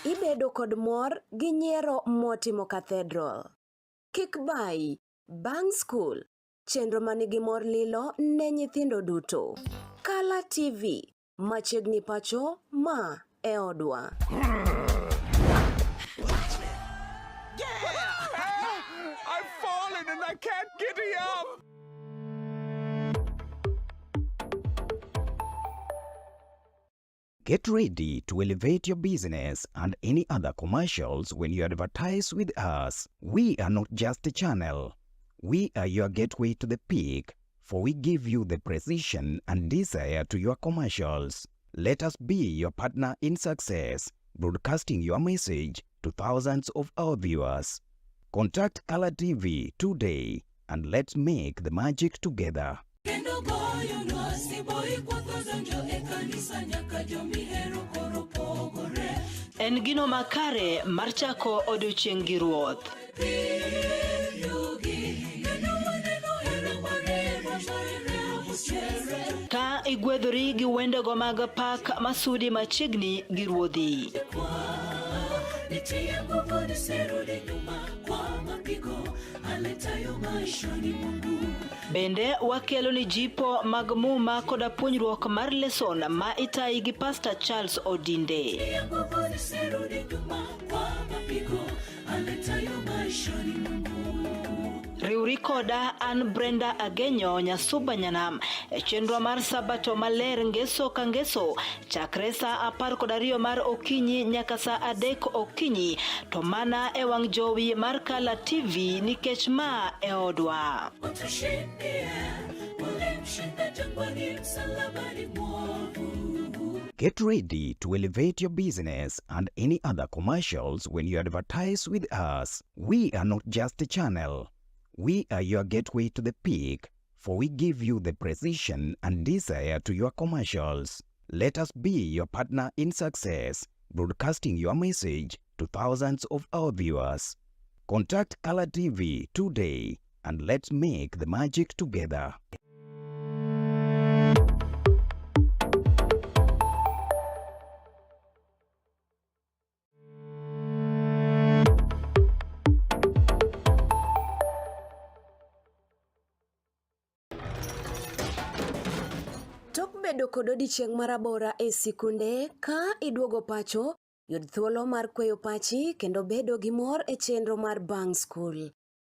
ibedo kod mor gi nyiero motimo Cathedral. Kik bai, Bang School, chenro manigi mor lilo ne nyithindo duto. Kala TV, machiegni pacho ma e odwa. I've fallen and I can't get up. Get ready to elevate your business and any other commercials when you advertise with us. We are not just a channel. We are your gateway to the peak, for we give you the precision and desire to your commercials. Let us be your partner in success, broadcasting your message to thousands of our viewers. Contact Color TV today and let's make the magic together. En gino makare mar chako odiochieng' gi ruoth. Ka igwedhori gi wendego mag pak masudi machiegni gi ruodhi. Bende wakelo ni jipo mag muma koda puonjruok mar lesson ma itayi gi Pastor Charles Odinde. Riuri koda an Brenda Agenyo Nyasuba Nyanam e chenro mar sabato maler ngeso ka ngeso chakre sa 12 mar okinyi nyaka sa 3 okinyi to mana e wang jowi mar Kala TV nikech ma e odwa. Get ready to elevate your business and any other commercials when you advertise with us. We are not just a channel. We are your gateway to the peak, for we give you the precision and desire to your commercials. Let us be your partner in success, broadcasting your message to thousands of our viewers. Contact Color TV today and let's make the magic together. Bedo kod odiochieng' marabora e sikunde ka iduogo pacho, yud thuolo mar kweyo pachi kendo bedo gi mor e chenro mar Bang School.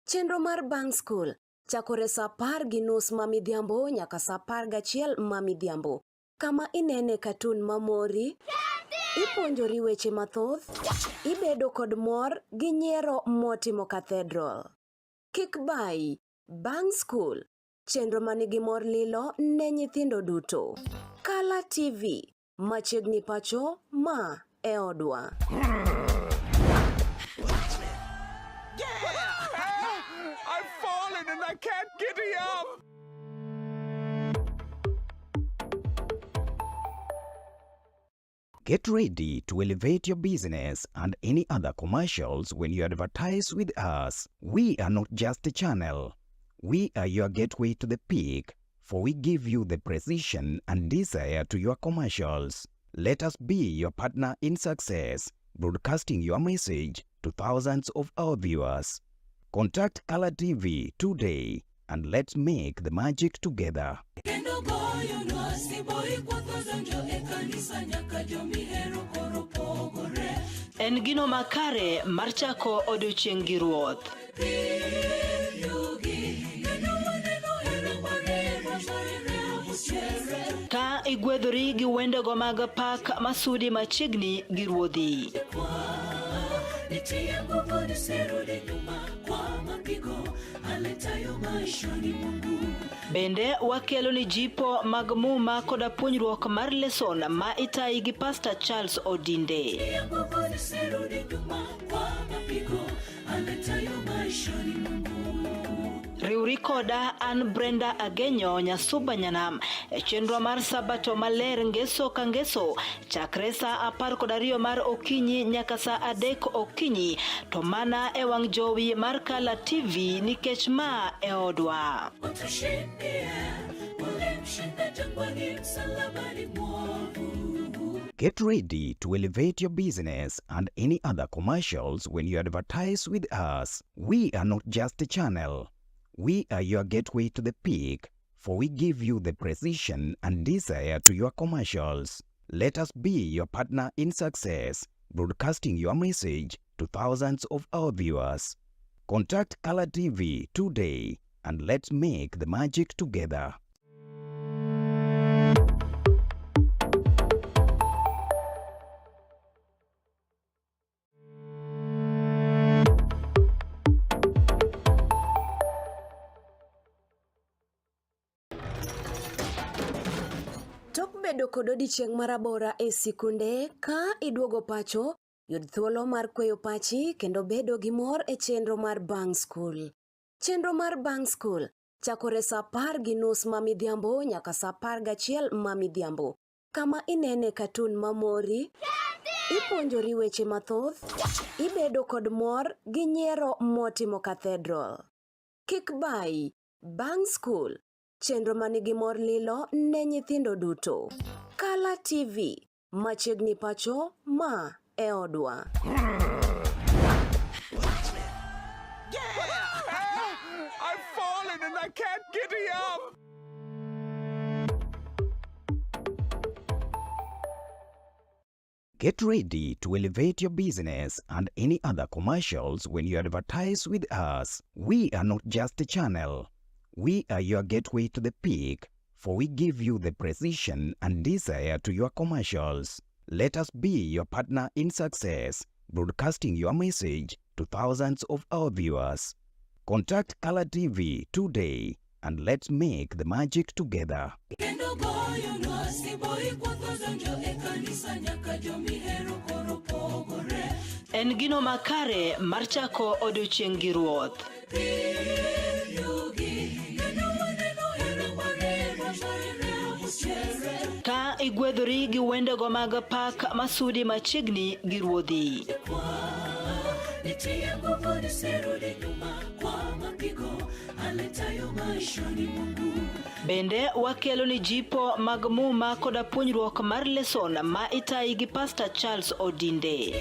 Chenro mar Bang School chakore sa 10:30 mamidhiambo nyaka sa 11 mamidhiambo. Kama inene katun mamori, ipuonjori weche mathoth, ibedo kod mor gi nyiero motimo Cathedral. Kik bai, Bang School, chenro manigi mor lilo ne nyithindo duto. Kala TV, machiegni pacho ma e odwa. I've fallen and I can't get up. Get ready to elevate your business and any other commercials when you advertise with us. We are not just a channel. We are your gateway to the peak, for we give you the precision and desire to your commercials. Let us be your partner in success, broadcasting your message to thousands of our viewers. Contact Color TV today and let's make the magic together. En gino makare mar chako odiochieng' gi ruoth. Ka igwedhori gi wendego mag pak masudi machiegni gi ruodhi. Bende wakelo ni jipo mag muma koda puonjruok mar leson ma itayi gi Pastor Charles Odinde. Riuri koda an Brenda Agenyo Nyasuba Nyanam e chenro mar sabato maler ngeso ka ngeso chakre sa 12 mar okinyi nyaka sa 3 okinyi to mana e wang jowi mar Kala TV nikech ma e odwa. Get ready to elevate your business and any other commercials when you advertise with us. We are not just a channel. We are your gateway to the peak, for we give you the precision and desire to your commercials. Let us be your partner in success, broadcasting your message to thousands of our viewers. Contact Color TV today and let's make the magic together. Bedo kod odiochieng' marabora e sikunde ka iduogo pacho, yud thuolo mar kweyo pachi kendo bedo gi mor e chenro mar Bang School. Chenro mar Bang School chakore sa 10:30 mamidhiambo nyaka sa 11 mamidhiambo. Kama inene katun mamori, ipuonjori weche mathoth, ibedo kod mor gi nyiero motimo Cathedral. Kik bai, Bang School, chenro manigi mor lilo ne nyithindo duto. Kala TV, machiegni pacho ma e odwa. I've fallen and I can't get up. Get ready to elevate your business and any other commercials when you advertise with us. We are not just a channel. We are your gateway to the peak, for we give you the precision and desire to your commercials. Let us be your partner in success, broadcasting your message to thousands of our viewers. Contact Color TV today and let's make the magic together. En gino makare mar chako odiochieng' gi ruoth. Ka igwedhori gi wendego mag pak masudi machiegni gi ruodhi. Bende wakelo ni jipo mag muma koda puonjruok mar leson ma itayi gi Pastor Charles Odinde.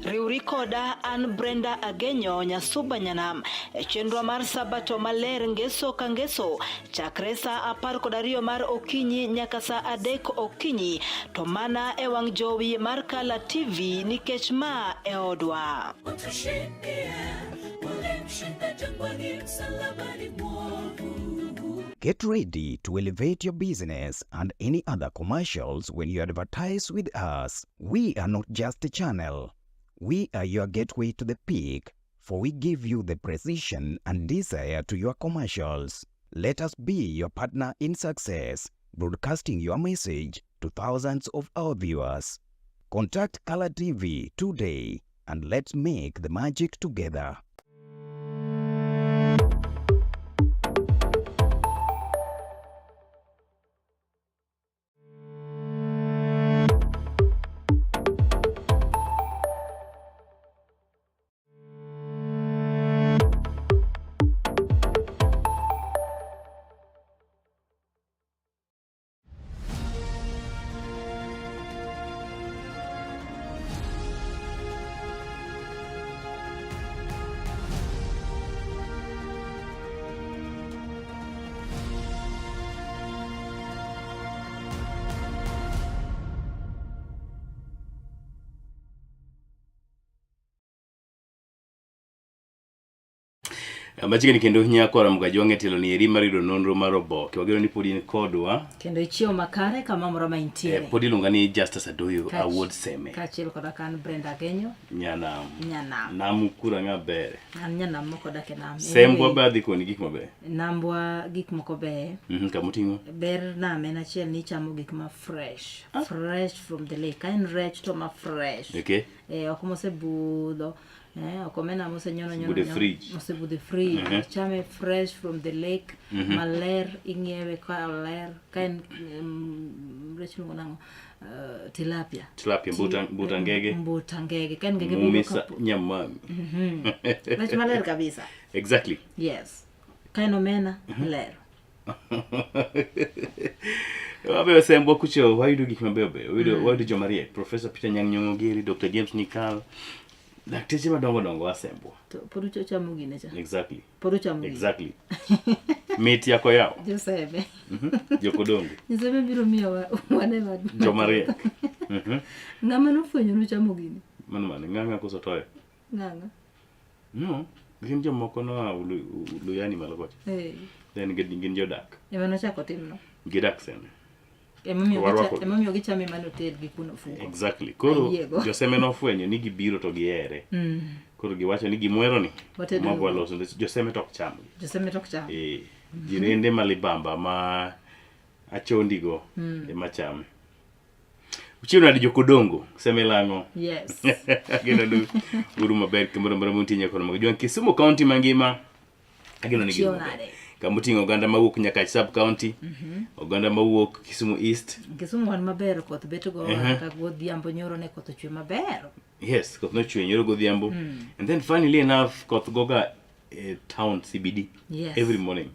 Riuri koda an Brenda Agenyo Nyasuba Nyanam e chenro mar sabato maler ngeso ka ngeso chakre sa 12 mar okinyi nyaka sa 3 okinyi to mana e wang jowi mar Kala TV nikech ma e odwa. Get ready to elevate your business and any other commercials when you advertise with us. We are not just a channel. We are your gateway to the peak, for we give you the precision and desire to your commercials. Let us be your partner in success, broadcasting your message to thousands of our viewers. Contact Color TV today and let's make the magic together. Machigani kendo nyakora mga jonge telo ni eri marido nonro mar oboke. Wagero ni podi ni kodwa. Kendo ichio makare kama moro ma intiere. Podi lunga ni Justice Adoyo Award Seme. Kachil koda kan Brenda Genyo. Nyanam. Nyanam. Namu kura nga bere. Nyanam moko dake nam. Sembwa badhi koni gik mabe. Nambwa gik moko be. Kamutingo. Ber na mena chiel ni chamo gik ma fresh. Fresh from the lake. Kain rech to ma fresh. Okay. Okomo se budho. Okomena mose nyono Bude fridge. Mose bude fridge. Chame fresh from the lake. Maler ingiewe kwa ler. Kain rech lungo nango. Tilapia. Tilapia mbutangege. Mbutangege. Kain ngege mumisa nyamami. Rech maler kabisa. Exactly. Yes. Kain omena ler. Wabe sembo kucho why do gik mabebe. Why do Jomarie, Professor Peter Nyang'nyong'o Giri, Dr. James Nikal. Dakteche madongo wasembo. Porucho chamo gine cha. Exactly. Porucho chamo. Exactly. Meti yako yao. Josebe. Jokodongo. Josebe biro miya wane wa. Jomarie. Ngama no fwenyo no chamo gine. Mano nganga koso toyo. Nganga. No. Gin jomoko no luyani malakoch. Then gin jodak. Ema no chako timno. Gidak sen. Emamiyo gichame mano hotel gi kuno fuko. Exactly. Koro joseme no fwenyo ni gibiro to giere. Koro giwacho ni gimwero ni. Mabwa loso joseme tok cham. Joseme tok cham. Jirende malibamba ma achondigo ema cham. Uchiro na jokodongo semelango. Yes. Ageno du guru maber kemoro muntinye kono mag Jwan Kisumu County mangima. Ageno ni gino. Kamutingo oganda mawuok nyaka sub county. Oganda mawuok Kisumu East. Kisumu wan maber koth beto go ka godhiambo nyoro ne koth chwe maber. Yes, koth no chwe nyoro godhiambo. And then funnily enough koth goga town CBD every morning.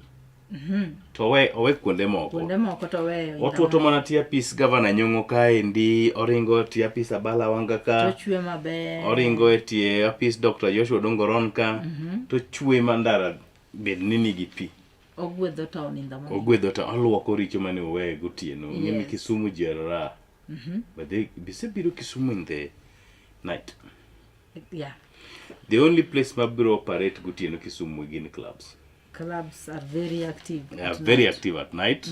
To owe kuonde moko. Kuonde moko to we. Otuoto mana tia peace governor Nyong'o kae ndi oringo tia peace Abala Wanga ka. To chwe maber. Oringo etie peace Dr. Joshua Dongoron ka. To chwe mandara bed nini gi pi. Ogwedho town in the morning. Ogwedho town aluoko richo mane owe gotieno. Ng'eni Kisumu jerra. But they bisebiro Kisumu in the night. Yeah. The only place mabiro operate gotieno Kisumu gin clubs. Clubs are very active. They are very active at night.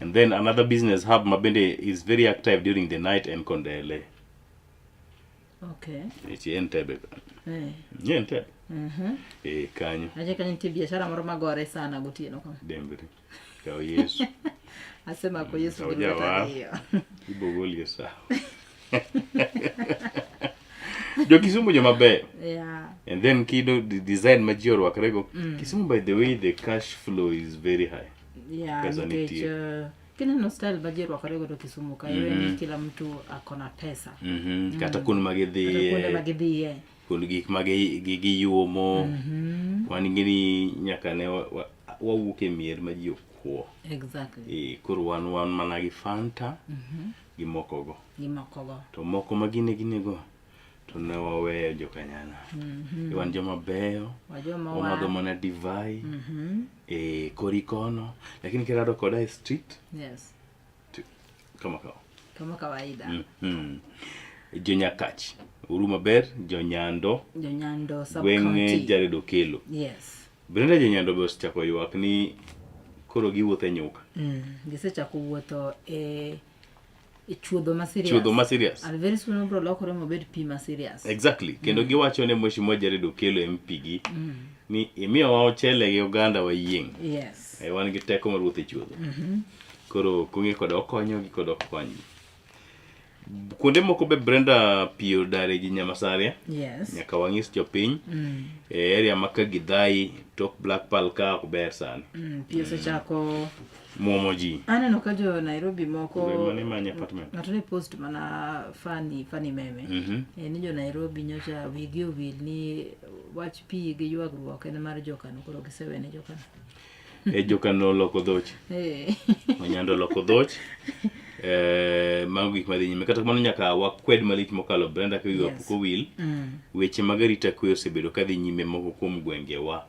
And then another business hub Mabende is very active during the night and Kondele. Okay. It's Entebbe. Entebbe. Kanyo. Aje kanyo ti biashara moro magore sana gotieno kama. Dembri. Kao Yesu. Asema kwa Yesu ndio hiyo. Ibogoli sawa. Jo Kisumu jo maber. Yeah. And then kido the design major wakrego. Kisumu by the way the cash flow is very high. Yeah. Kina no style major wakrego do Kisumu kayo kila mtu akona pesa. Kata kun magedhi. Kun gik magi yuomo. Waningini nyaka ne wawuke mier maji okwo. Exactly. Kuru wan managi Fanta. Gimokogo. To moko maginego. To ne waweyo jokanyana. Wan joma beyo. Wamadho mana divai. Korikono. Lakini kirado koda street. Yes. Kama kawaida. Jonyakach. Uru maber, Jonyando sub county. Jaredo Kelo. Yes. Brenda Jonyando be osechako ywak ni koro giwuotho e nyuka. Gisechako wuotho chuodho ma serious. Chuodho ma serious. And very soon bro lokore mobed pi ma serious. Exactly. Kendo giwacho ne Mheshimiwa Jaredo Kelo MP gi ni imiyo wa ochele gi oganda wa yieng. Yes. Wan gi teko mar wuotho e chuodho. Koro kunge kod okonyo gi kod okonyo. Kuonde moko be Brenda pio dare gi Nyamasaria. Yes. Nyaka wang'is jopiny. Area maka Gidhai, tok Black Pearl ka ber sana. Pio sechako muomo ji. Aneno ka jo Nairobi moko. Mane manye apartment. Natone post mana funny meme. Ni jo Nairobi nyocha wigi owil ni wach pi gi ywagruok en mar jokano koro gisewene jokano. Jokano loko dhoch. Onyando loko dhoch. Mago gik madhi nyime kata kamano nyaka wakwed malich mokalo Brenda ka wiwa pok owil. Weche mag arita kwe osebedo ka dhi nyime moko kuom gwengewa.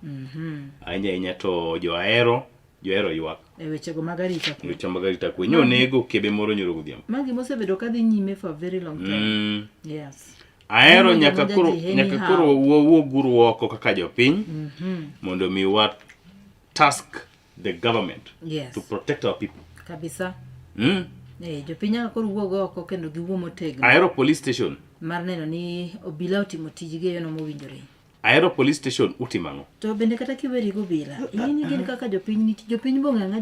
Ahinya to johero ywak. Weche go mag arita kwe. Weche mag arita kwe. Nyonego kebe moro nyoro godhiambo. Magi mosebedo ka dhi nyime for a very long time. Mm. Yes. Aero nyaka koro wuo guru oko kaka jopiny mondo mi wa task the government to protect our people. Kabisa. Jopiny koro wuogo oko kendo giwuo motegno. Aero police station. Mar neno ni obila otimo tijgi yo no mowinjore. Aero police station utimango. To bende kata kiweri go bila. Ini gin kaka jopiny bong'anga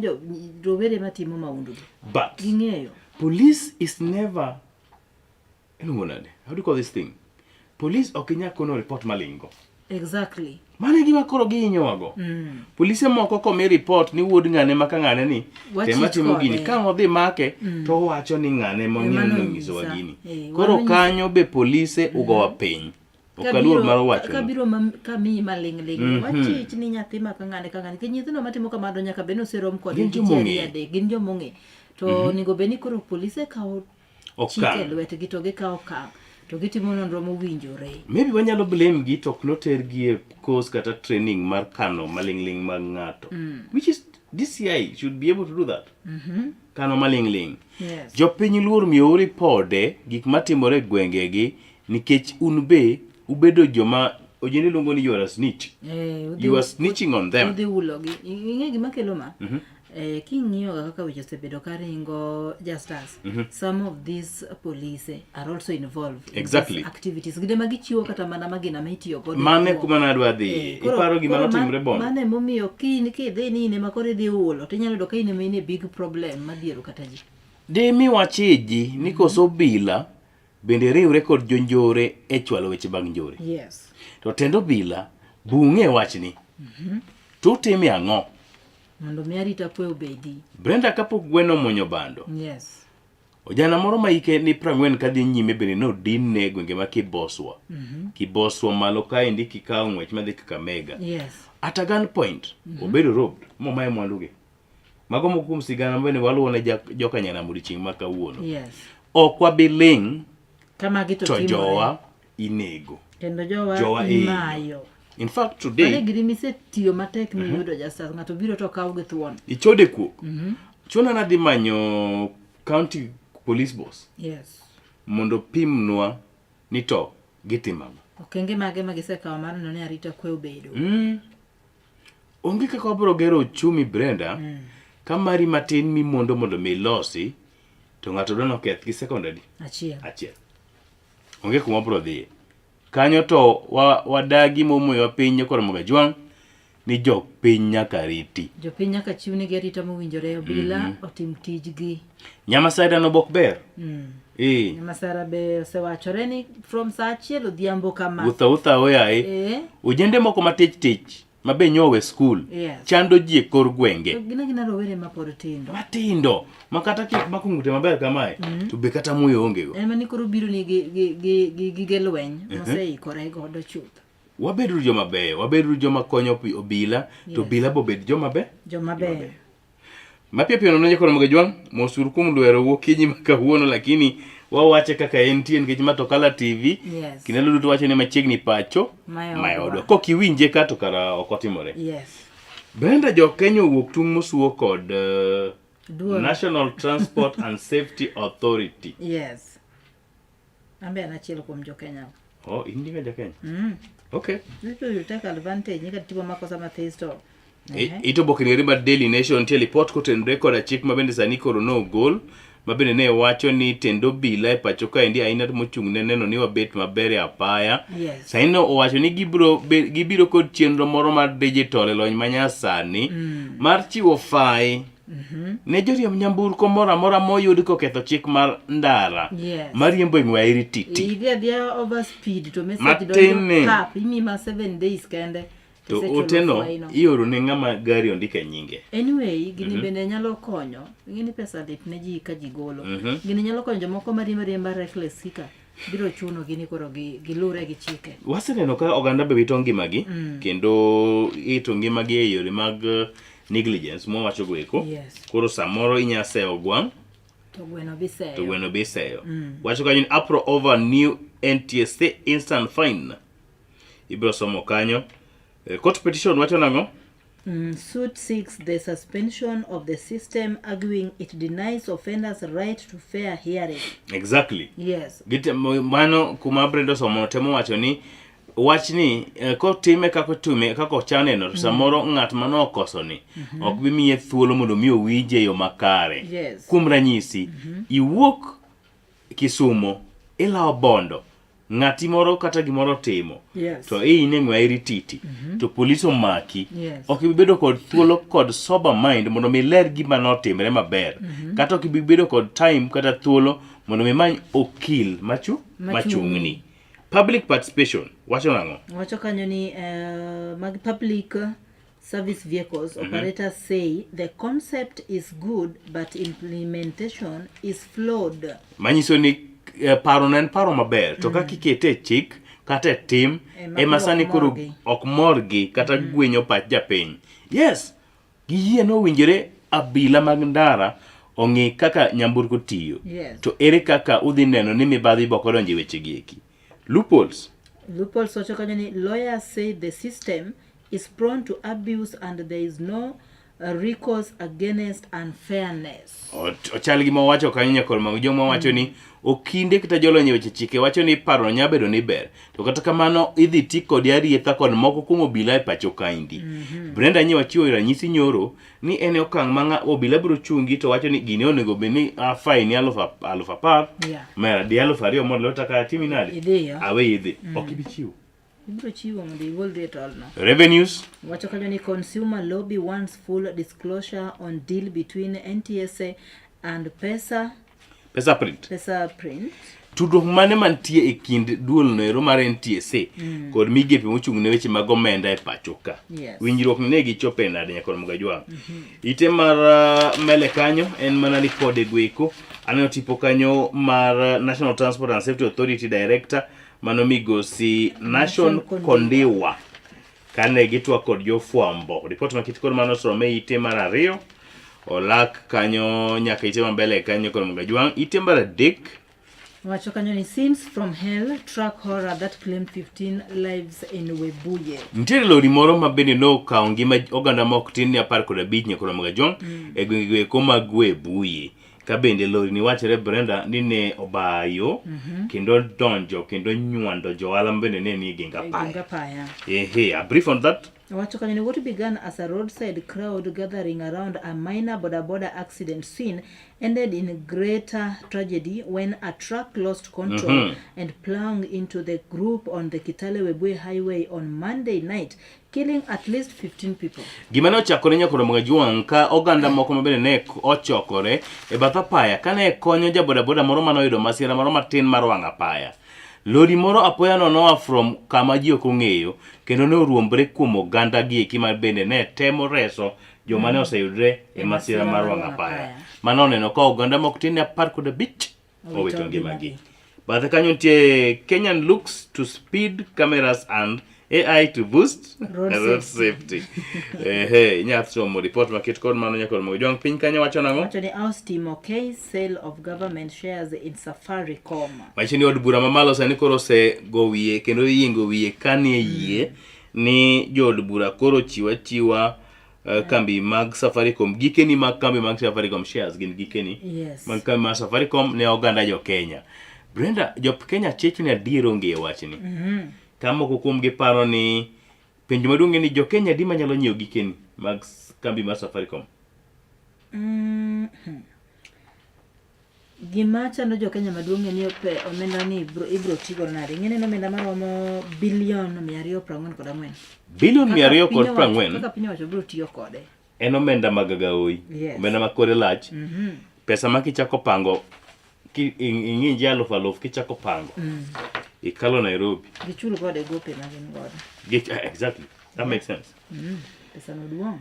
rowere matimo maundu. But ging'eyo. Police is never how do you call this thing? Police okinya kono report malingo. Exactly. Mane gima koro gihinyowago. Polise moko komi report ni wuod ng'ane maka ng'ane ni tema timo gini ka odhi make to wacho ni ng'ane mong'eyo nonyiso wa gini. Koro kanyo be polise ugowa piny. Okaluor mar wacho. Kabiro kami maling'. Wachich ni nyathi maka ng'ane ki nyithindo matimo kamano nyaka beno serom kod gin jomong'e. To nigo beni koro polise kawo chike lwetgi to gikawo okang'. To gitimo nonro mowinjore. Maybe wanyalo blame gi to no tergi e course kata training mar kano malingling mag ng'ato. Which is DCI should be able to do that. Kano malingling. Yes. Jopiny luor miyo ripode gik matimore gwengegi nikech unbe ubedo joma ojende luongo ni you are a snitch. You are snitching on them. Udhi ulogi. Ing'e gima kelo ma? King'iyo kaka weche osebedo karingo Justus, some of these police are also involved in these activities. Gide magichiwo kata mana magina maitiyo godo. Mane kuma nadwa dhi. Iparo gima notimre bon. Mane momiyo kidhi ni ine makore dhi ulo. Tinyalo yudo ka ine big problem madhiero kata ji. Demi wachiji ni koso bila bende riwre kod jonjore e chwalo weche bang njore. Yes. To tendo bila bung'e wachni. Tutime ang'o? Mondo mi arita kwe obedi. Brenda kapok gweno monyo bando. Yes. Ojana moro ma ike ni 40 kadhi nyime bende no dinne gwenge ma Kiboswa. Kiboswa malo kaendi kikawo ng'wech madhi Kakamega. Yes. At a gun point, obedo robbed, momaye mwanduge. Mago mokum sigana mbene waluwo ne joka nyana muriching maka uono. Yes. Okwa biling kama gito to jowa inego. Kendo jowa imayo. In fact, today... Kale girimise tiyo matek ni yudo Justus. Ngato biro to kawo githuon. Ichode kuok. Chuna na di manyo county police boss. Yes. Mondo pimnwa ni to gitimamo. Okenge mage magisekawo mar neno ni arita kwe obedo. Onge kaka wabiro gero uchumi Brenda. Kamari matin mi mondo milosi. To ng'ato dono keth gi secondary. Achiel. Onge kuma wabiro dhiye. Kanyo to wadagi momoyo piny koro moga jwang ni jok piny nyaka riti. Jopiny nyaka chiwni gi arita mowinjore obila otim tijgi. Nyamasara no bok ber. Nyamasara be osewachore ni from saa achiel odhiambo kama. Utha oyae. Ojende moko matich mabe nyowe school. Chando ji e kor gwenge. Gina rowere mapod tindo. Matindo. Makata makungute maber kamae. To be kata muyo onge go. Ema ni koro biro ni gi lweny moseikore godo chuth. Wabedo joma beyo, wabedo joma konyo obila, to obila bo bed joma beyo. Mapia nono koro moga jwang, mosuru kum lwero Mokinyi makawuono lakini wawache kaka entie nikech matokala TV. Kinalo duto wacho ni machiegni pacho mayodwa. Kokiwinje ka to kara okotimore. Yes. Brenda Kenya wuok tung mosuo kod National Transport and Safety Authority. Yes. Ambe anachielo kuom Kenya. Indinga Kenya. Okay. Nito you take advantage nika tipo makosa mathisto. Ito bokini riba Daily Nation tie report kotenre kod chik mabende sani koro no gol mabende ne wacho ni tendo bila e pacho ka endi aina mochung' ne neno ni wabet maber e apaya. Saino owacho ni gibiro kod chenro moro mar digital lony manyasani mar chiwo fai ne joriemb nyamburko moro moyud koketho chik mar ndara mariembo ng'wairi titi. Idea over speed to message donjo tap imima 7 days kende. To oteno ioro ne ng'ama gari ondike nyinge. Anyway, gini bende nyalo konyo. Gini pesa lit ne ji ka ji golo. Gini nyalo konyo jomoko mariemba reckless sika. Biro chuno gini koro gilure gi chike. Waseneno ka oganda be wito ngimagi kendo ito ngimagi e yore mag negligence mo wacho goeko. Koro samoro inyaseo gwang' to gweno biseyo. Wacho kanyo ni apro over new NTSA instant fine. Ibro somo kanyo. Court petition wacho nang'o? Suit seeks the suspension of the system, arguing it denies offenders right to fair hearing. Exactly. Yes. Gite mano kuma Brenda somo temo wacho ni wachni ko time kako tume kako chaneno samoro ngat mano okoso ni ok bi miye thuolo mondo mi owije yo makare. Yes. Kuom ranyisi iwuok Kisumo ilawo Bondo ngati moro kata gimoro timo. Yes. To ine ng'wairi titi to police omaki. Yes. Ok bibedo kod thuolo kod sober mind mondo mi ler gima notimre maber. Kata ok bibedo kod time kata thuolo mondo mi many okil machung'ni. Public participation wacho nango? Wacho kanyo ni mag public service vehicles operators say the concept is good but implementation is flawed. Manyiso ni paro nen paro maber to kaka ikete chik kata tim emasani koro ok morgi kata gwenyo pach japiny. Yes, giyie no winjore abila mag ndara ong'i kaka nyamburko tiyo. Yes. To ere kaka udhi neno ni mibadhi boko donje weche gieki. Loopholes wacho kanyo ni lawyers say the system is prone to abuse and there is no recourse against unfairness. Ochal gima wacho kanyo nyakol mag joma wacho ni okinde kata jolony weche chike wacho ni paro nyabedo ni ber to kata kamano idhi ti kod arietha kod moko kuom obila e pacho kaindi. Brenda nyi wachiwo ranyisi nyoro ni en okang' ma obila biro chungi to wacho ni gini onego bed ni fine 10,000 mera di 2,000 mondo lota ka timi nade awe idhi ok ibi chiwo. Ibro chiwo mondo igol rate all no. Revenues wacho kanyo ni consumer lobby wants full disclosure on deal between NTSA and Pesa Print. Tudruok mane mantie e kind duol noero mar NTSA kod migepe mochung' ne weche mag omenda e pacho ka. Yes. Winjruok ne gichope nade nyakol Mugajwang. Ite mar mele kanyo en mana ni kode gweko. Aneno tipo kanyo mar National Transport and Safety Authority Director mano migosi Nation Kondiwa kane gitwa kod jofwambo. Report makiti kod mano some ite mar 2 olak kanyo nyaka ite mbele kanyo kod Mugajwang. Ite mar 3 wacho kanyo ni scenes from hell truck horror that claimed 15 lives in Webuye. Nitiere lori moro ma bende no kawo ngima oganda mok tin ni 15 nyakol Mugajwang e gwenge mag Webuye. Ka bende lori ni wachore Brenda ni ne obayo kendo donjo kendo nywando joala bende ne ni ginga paya. A brief on that. Wacho kanyo ni what began as a roadside crowd gathering around a minor border accident scene ended in greater tragedy when a truck lost control and plunged into the group on the Kitale-Webuye highway on Monday night, killing at least 15 people. Gimano chakore nyakol Mugajwang ka oganda moko mabende ne ochokore e bath apaya kane konyo ja bodaboda moro manoyudo masira moro matin mar wang' apaya. Lori moro apoya noa from kama ji ok ong'eyo kendo ne oruombre kuom oganda gi eki mar bende ne temo reso joma ne oseyudre e masira mar wang' apaya. Mano neno ka oganda mok tin 15 owito ngimagi. Bathe kanyo nitie Kenyan looks to speed cameras and AI to boost road safety. Nyath somo report maket kod mano nyakol Mugajwang piny kanyo wacho nango? Wacho ni Austin sale of government shares in Safaricom. Wacho ni od bura mamalo sani koro se go wiye kendo yingo wiye kanie yie ni jod bura koro chiwa kambi mag Safaricom gikeni mag kambi mag Safaricom shares gin gikeni. Yes. Mag kambi mag Safaricom ne oganda jo Kenya. Brenda jo Kenya chich ne adier onge wachni. Kamo kukum gi paro ni penjo maduong' ni jo Kenya di manyalo nyiew gikeni mag kambi mar Safaricom. Gima chando jo Kenya maduong' ni omenda ni ibro tigo nade. Ng'ene no omenda maromo bilion 244. Bilion 244. Kaka piny owacho biro tiyo kode. En omenda magagaoi. Yes. Omenda makore lach. Pesa ma kichako pango ing'inji 1,000 kichako pango. Ikalo Nairobi. Gichulu kode gope na gin godo. Exactly. That makes sense. Pesa no duong'.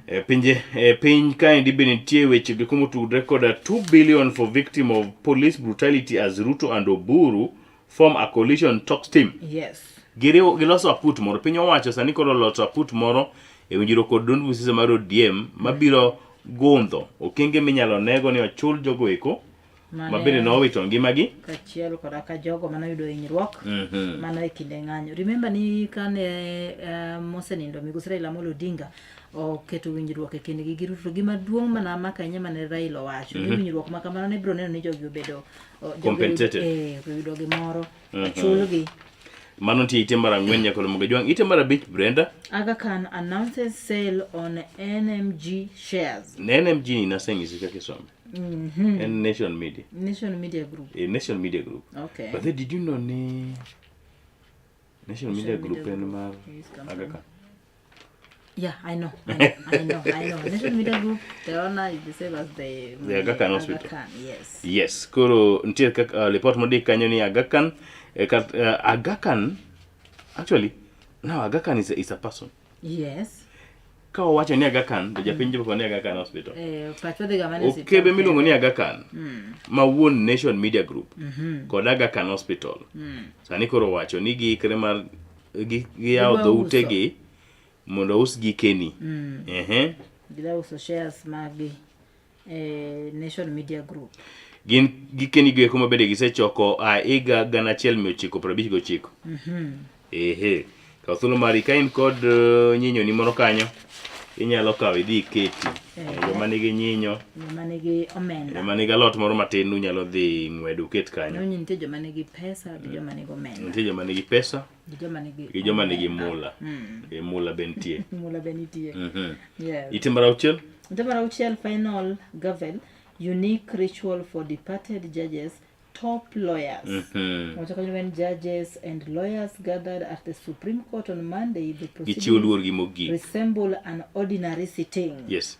Piny kaendi bende nitie weche gi motudore koda 2 billion for victim of police brutality as Ruto and Oburu form a coalition talks team. Yes. Giloso aput moro. Piny owacho sani koro loso aput moro e winjruok kod duond busiza mar ODM mabiro gundho okenge minyalo nego ni ochul jogo eko mabende nowito ngimagi kachiel kod aka jogo manoyudo hinyruok mano e kinde ng'anyo. Remember ni kane Mosenindo Migosi Raila Amolo Odinga oketo winjruok e kindgi gi Ruto. Gima duong' mana maka nyama ne Raila wacho ni winjruok ma kamano ne biro neno ni jogi obedo compensated yudo gimoro ochulgi. Mano nitie ite mar 4 nyaka Moga Jwang. Ite mar 5 Brenda. Aga Khan announces sale on NMG shares. NMG ni nasengisi kaka some. And Nation Media Group. Nation Media Group. Okay. But then, did you know ni Nation Media Group and mar Aga Khan? Yeah, I know. Nation Media Group, the owner is the same as the Aga Khan Hospital. Aga Khan, yes. Yes. Koro nitie kaka report modi kanyo ni Aga Khan. Aga Khan, actually, now Aga Khan is a person. Yes. Ka wacho ni Aga Khan, to japinje ko ni Aga Khan Hospital. Pacho de gamane si. Okay, be milongo ni Aga Khan. Ma wuon Nation Media Group. Kod Aga Khan Hospital. Sani koro wacho ni gi kremar gi yawo do utegi mondo usgi keni. Gida uso shares magi Nation Media Group. Gin gikeni go kuma bede gisechoko a iga 1999. Ka thulo mari ka in kod nyinyo ni moro kanyo inyalo kawe dhi keti. Joma nigi nyinyo, joma nigi omenda, joma nigi lot moro matin unyalo dhi ngwedo ket kanyo. No nitie joma nigi pesa, joma nigi omenda. Nitie joma nigi pesa, joma nigi mula. Mula bentie. Mula benitie. Yes. Itemara uchiel? Itemara uchiel final gavel. Unique ritual for departed judges, top lawyers. When judges and lawyers gathered at the Supreme Court on Monday, the proceedings resemble an ordinary sitting. Yes.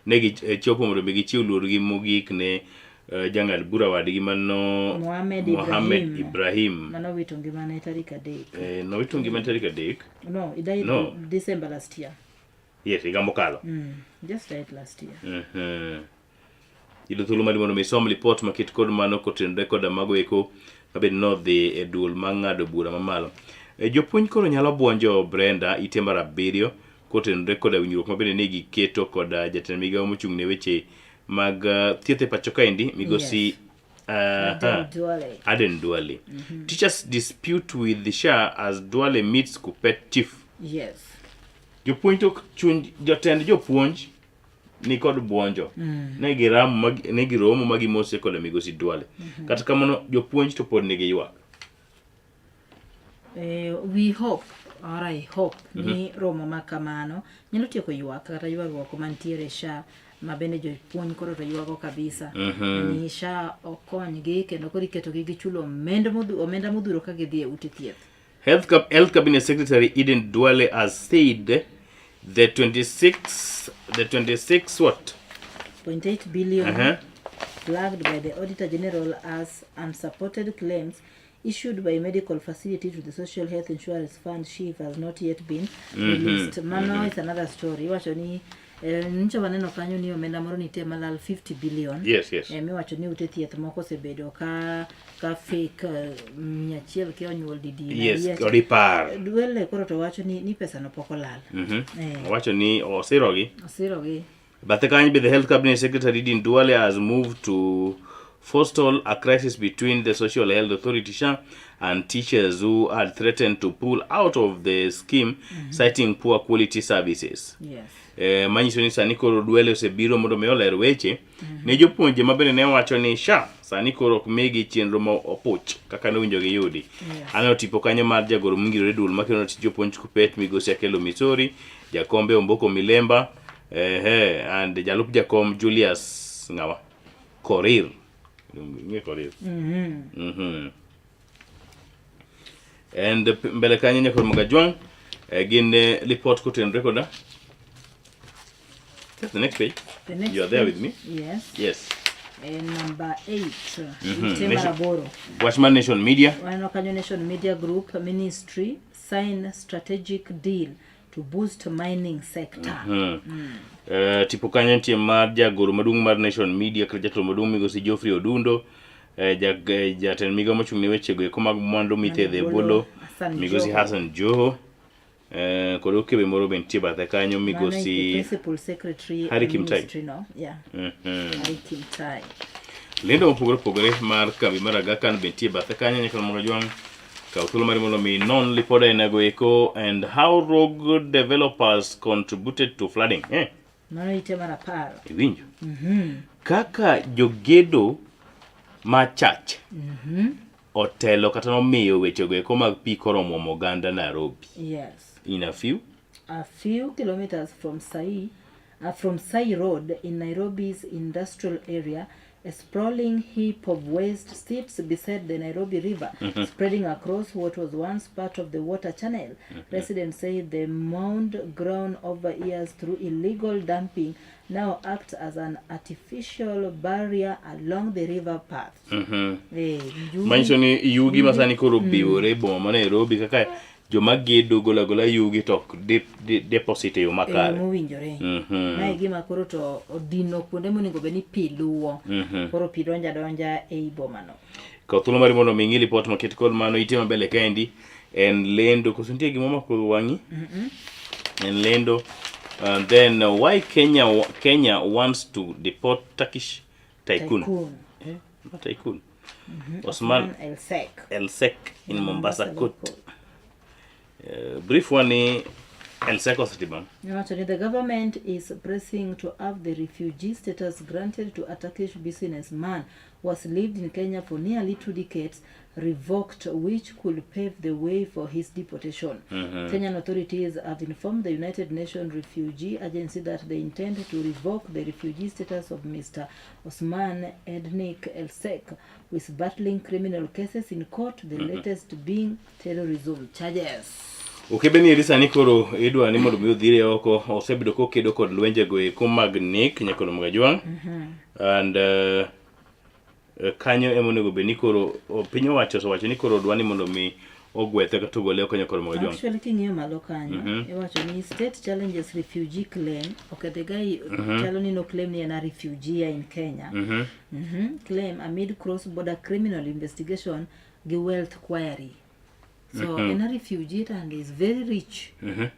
Negi chopo mondo gichiw luor gi mogik ne jang'ad bura wadgi mano Mohamed Ibrahim. Mano wito ngimane tarik 3. No wito ngimane tarik 3. No, he died December last year. Yes, higa mokalo. Just died last year. Ido thuolo mali mondo misom report makit kod mano kotenre koda mago eko mabed no dhi duol mang'ado bura mamalo. Jopuonj koro nyalo buonjo Brenda ite mar 7 kotenre koda winjruok mabende ne giketo koda jatend migawo mochung' ne weche mag thieth e pacho kaendi migosi Aden Duale. Teachers dispute with the SHA as Duale meets Kuppet chief. Yes. Jopuonj to chuny jotend jopuonj ni kod buonjo. Ne giromo magi mose koda migosi Duale. Kata kamano jopuonj to pod nigi ywak. We hope, or I hope, ni romo makamano nyalo tieko ywak kata ywaruok mantiere SHA mabende jopuonj koro to ywago kabisa. Ni SHA okonygi kendo koro iketogi gichulo omenda modhuro ka gidhi e ute thieth. Health Cabinet Secretary Eden Duale has said the 26 what? 0.8 billion flagged by the Auditor General as unsupported claims issued by medical facility to the Social Health Insurance Fund SHIF has not yet been released. Mano is another story. Wacho ni ncho waneno kanyo ni omenda moro nitie malal 50 billion. Yes. Mi wacho ni ute thieth moko osebedo ka fake 100 ke onyuol didi. Yes, kodi par. Duele koro to wacho ni pesa no poko lal. Wacho ni osirogi. But the Health Cabinet Secretary Eden Duale has moved to forestall a crisis between the Social Health Authority SHA and teachers who had threatened to pull out of the scheme, citing poor quality services. Yes. Manyiso ni sani koro Duale osebiro mondo mi oler weche ne jopuonje mabende ne wacho ni SHA sani koro kumigi chenro ma opuch kaka ne winjo gi yudi. Ano tipo kanyo mar jagoro mungiro dul makeno tich jopuonj Kuppet migosi Akelo Misori, Jakombe Omboko Milemba, and Jalup Jakom Julius Ngawa Korir. And mbele kanyo nyakor Moga Jwang gin report kotenre koda. That's the next page. You are there with me? Yes. Number 8. Maraboro. Watchman Nation Media. Wanokanyo Nation Media Group Ministry sign strategic deal to boost mining sector. Tipo kanyo nitie mar jagoro maduong' mar Nation Media kata jatelo maduong' migosi Geoffrey Odundo, jatend migawo mochung' ne weche go mag mwandu mithedhe bolo migosi Hassan Joho, kod okebe moro be nitie bathe kanyo migosi Principal Secretary Harry Kimtai. Harry Kimtai. Lendo mopogore opogore mar kambi mar Aga Khan be nitie bathe kanyo nyaka Moga Jwang. Kautulo marimono mi non lipoda inago eko and how rogue developers contributed to flooding. Mano ite mara paro. Iwinjo. Kaka jogedo ma church. Otelo kata nomiyo wechego eko mag pi koro muomo oganda Nairobi. Yes. In a few kilometers from Sai Road in Nairobi's industrial area, a sprawling heap of waste sits beside the Nairobi River, spreading across what was once part of the water channel. Residents say the mound grown over years through illegal dumping now acts as an artificial barrier along the river path. Manchoni yugi masani koro biwore boma Nairobi kaka joma gedo gola yugi tok deposit yo makare. Mowinjore. Mae gima koro to odino kuonde monego beni pi luwo. Koro pi donja ei boma no. Kautulo mari mono mingi report maket kod mano ite mabele kaendi en lendo kusuntie gimoma ko wangi. En lendo and then why Kenya wants to deport Turkish tycoon. Not tycoon. Osman El Sek in Mombasa court. Brief one El Sek Ositiban. The government is pressing to have the refugee status granted to a Turkish businessman who has lived in Kenya for nearly 2 decades revoked, which could pave the way for his deportation. Kenyan authorities have informed the United Nations Refugee Agency that they intend to revoke the refugee status of Mr. Osman Ednik El Sek, who is battling criminal cases in court, the latest being terrorism charges. Ukebeni elisa nikoro edwa ni mondo dhire oko osebedo kokedo kod lwenje go eko mag nek nyakono magajwang. And kanyo emonego be nikoro piny owacho so wacho ni koro dwani mondo mi ogwethe ka tugole oko nyakono magajwang. Actually king'iyo malo kanyo iwacho ni state challenges refugee claim the guy chalo ni no claim ni a refugee in Kenya. Claim amid cross border criminal investigation gi wealth query. So in a refugee and is very rich,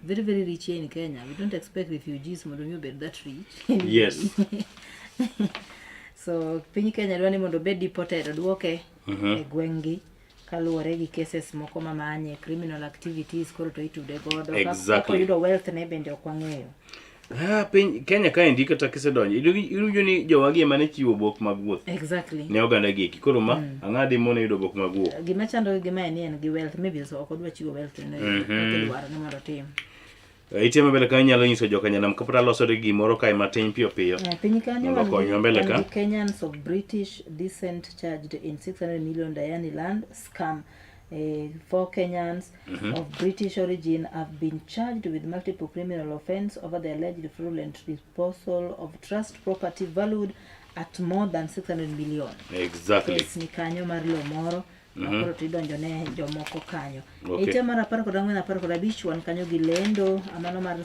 very rich here in Kenya. We don't expect refugees mondo be that rich. Yes. So piny Kenya dwani mondo be deported duoke e gwengi kaluwore gi cases moko mamanye criminal activities koro to itude godo. Exactly. Yudo wealth ne bende okwang'eyo. Piny Kenya ka indi kata kisedonjo ilujo ni jowagi emane chiwo bok mag wuoth. Exactly. Ne oganda gieki koro ma ang'adi mone yudo bok mag wuoth. Gima chando gima en gi wealth maybe so ok odwa chiwo wealth ne dwaro ne mondo tim. Ite mabele ka nyalo nyiso jokanyanam kapota loso de gimoro kae matin piyo. Piny kanyo mbele ka Kenyans of British descent charged in 600 million Diani land scam. 4 Kenyans of British origin have been charged with multiple criminal offense over the alleged fraudulent disposal of trust property valued at more than 600 million. Exactly. Yes, ni kanyo mar lo moro. Makoro tidonjo ne jomoko kanyo. Ite mar 14 wan kanyo gi lendo amano mar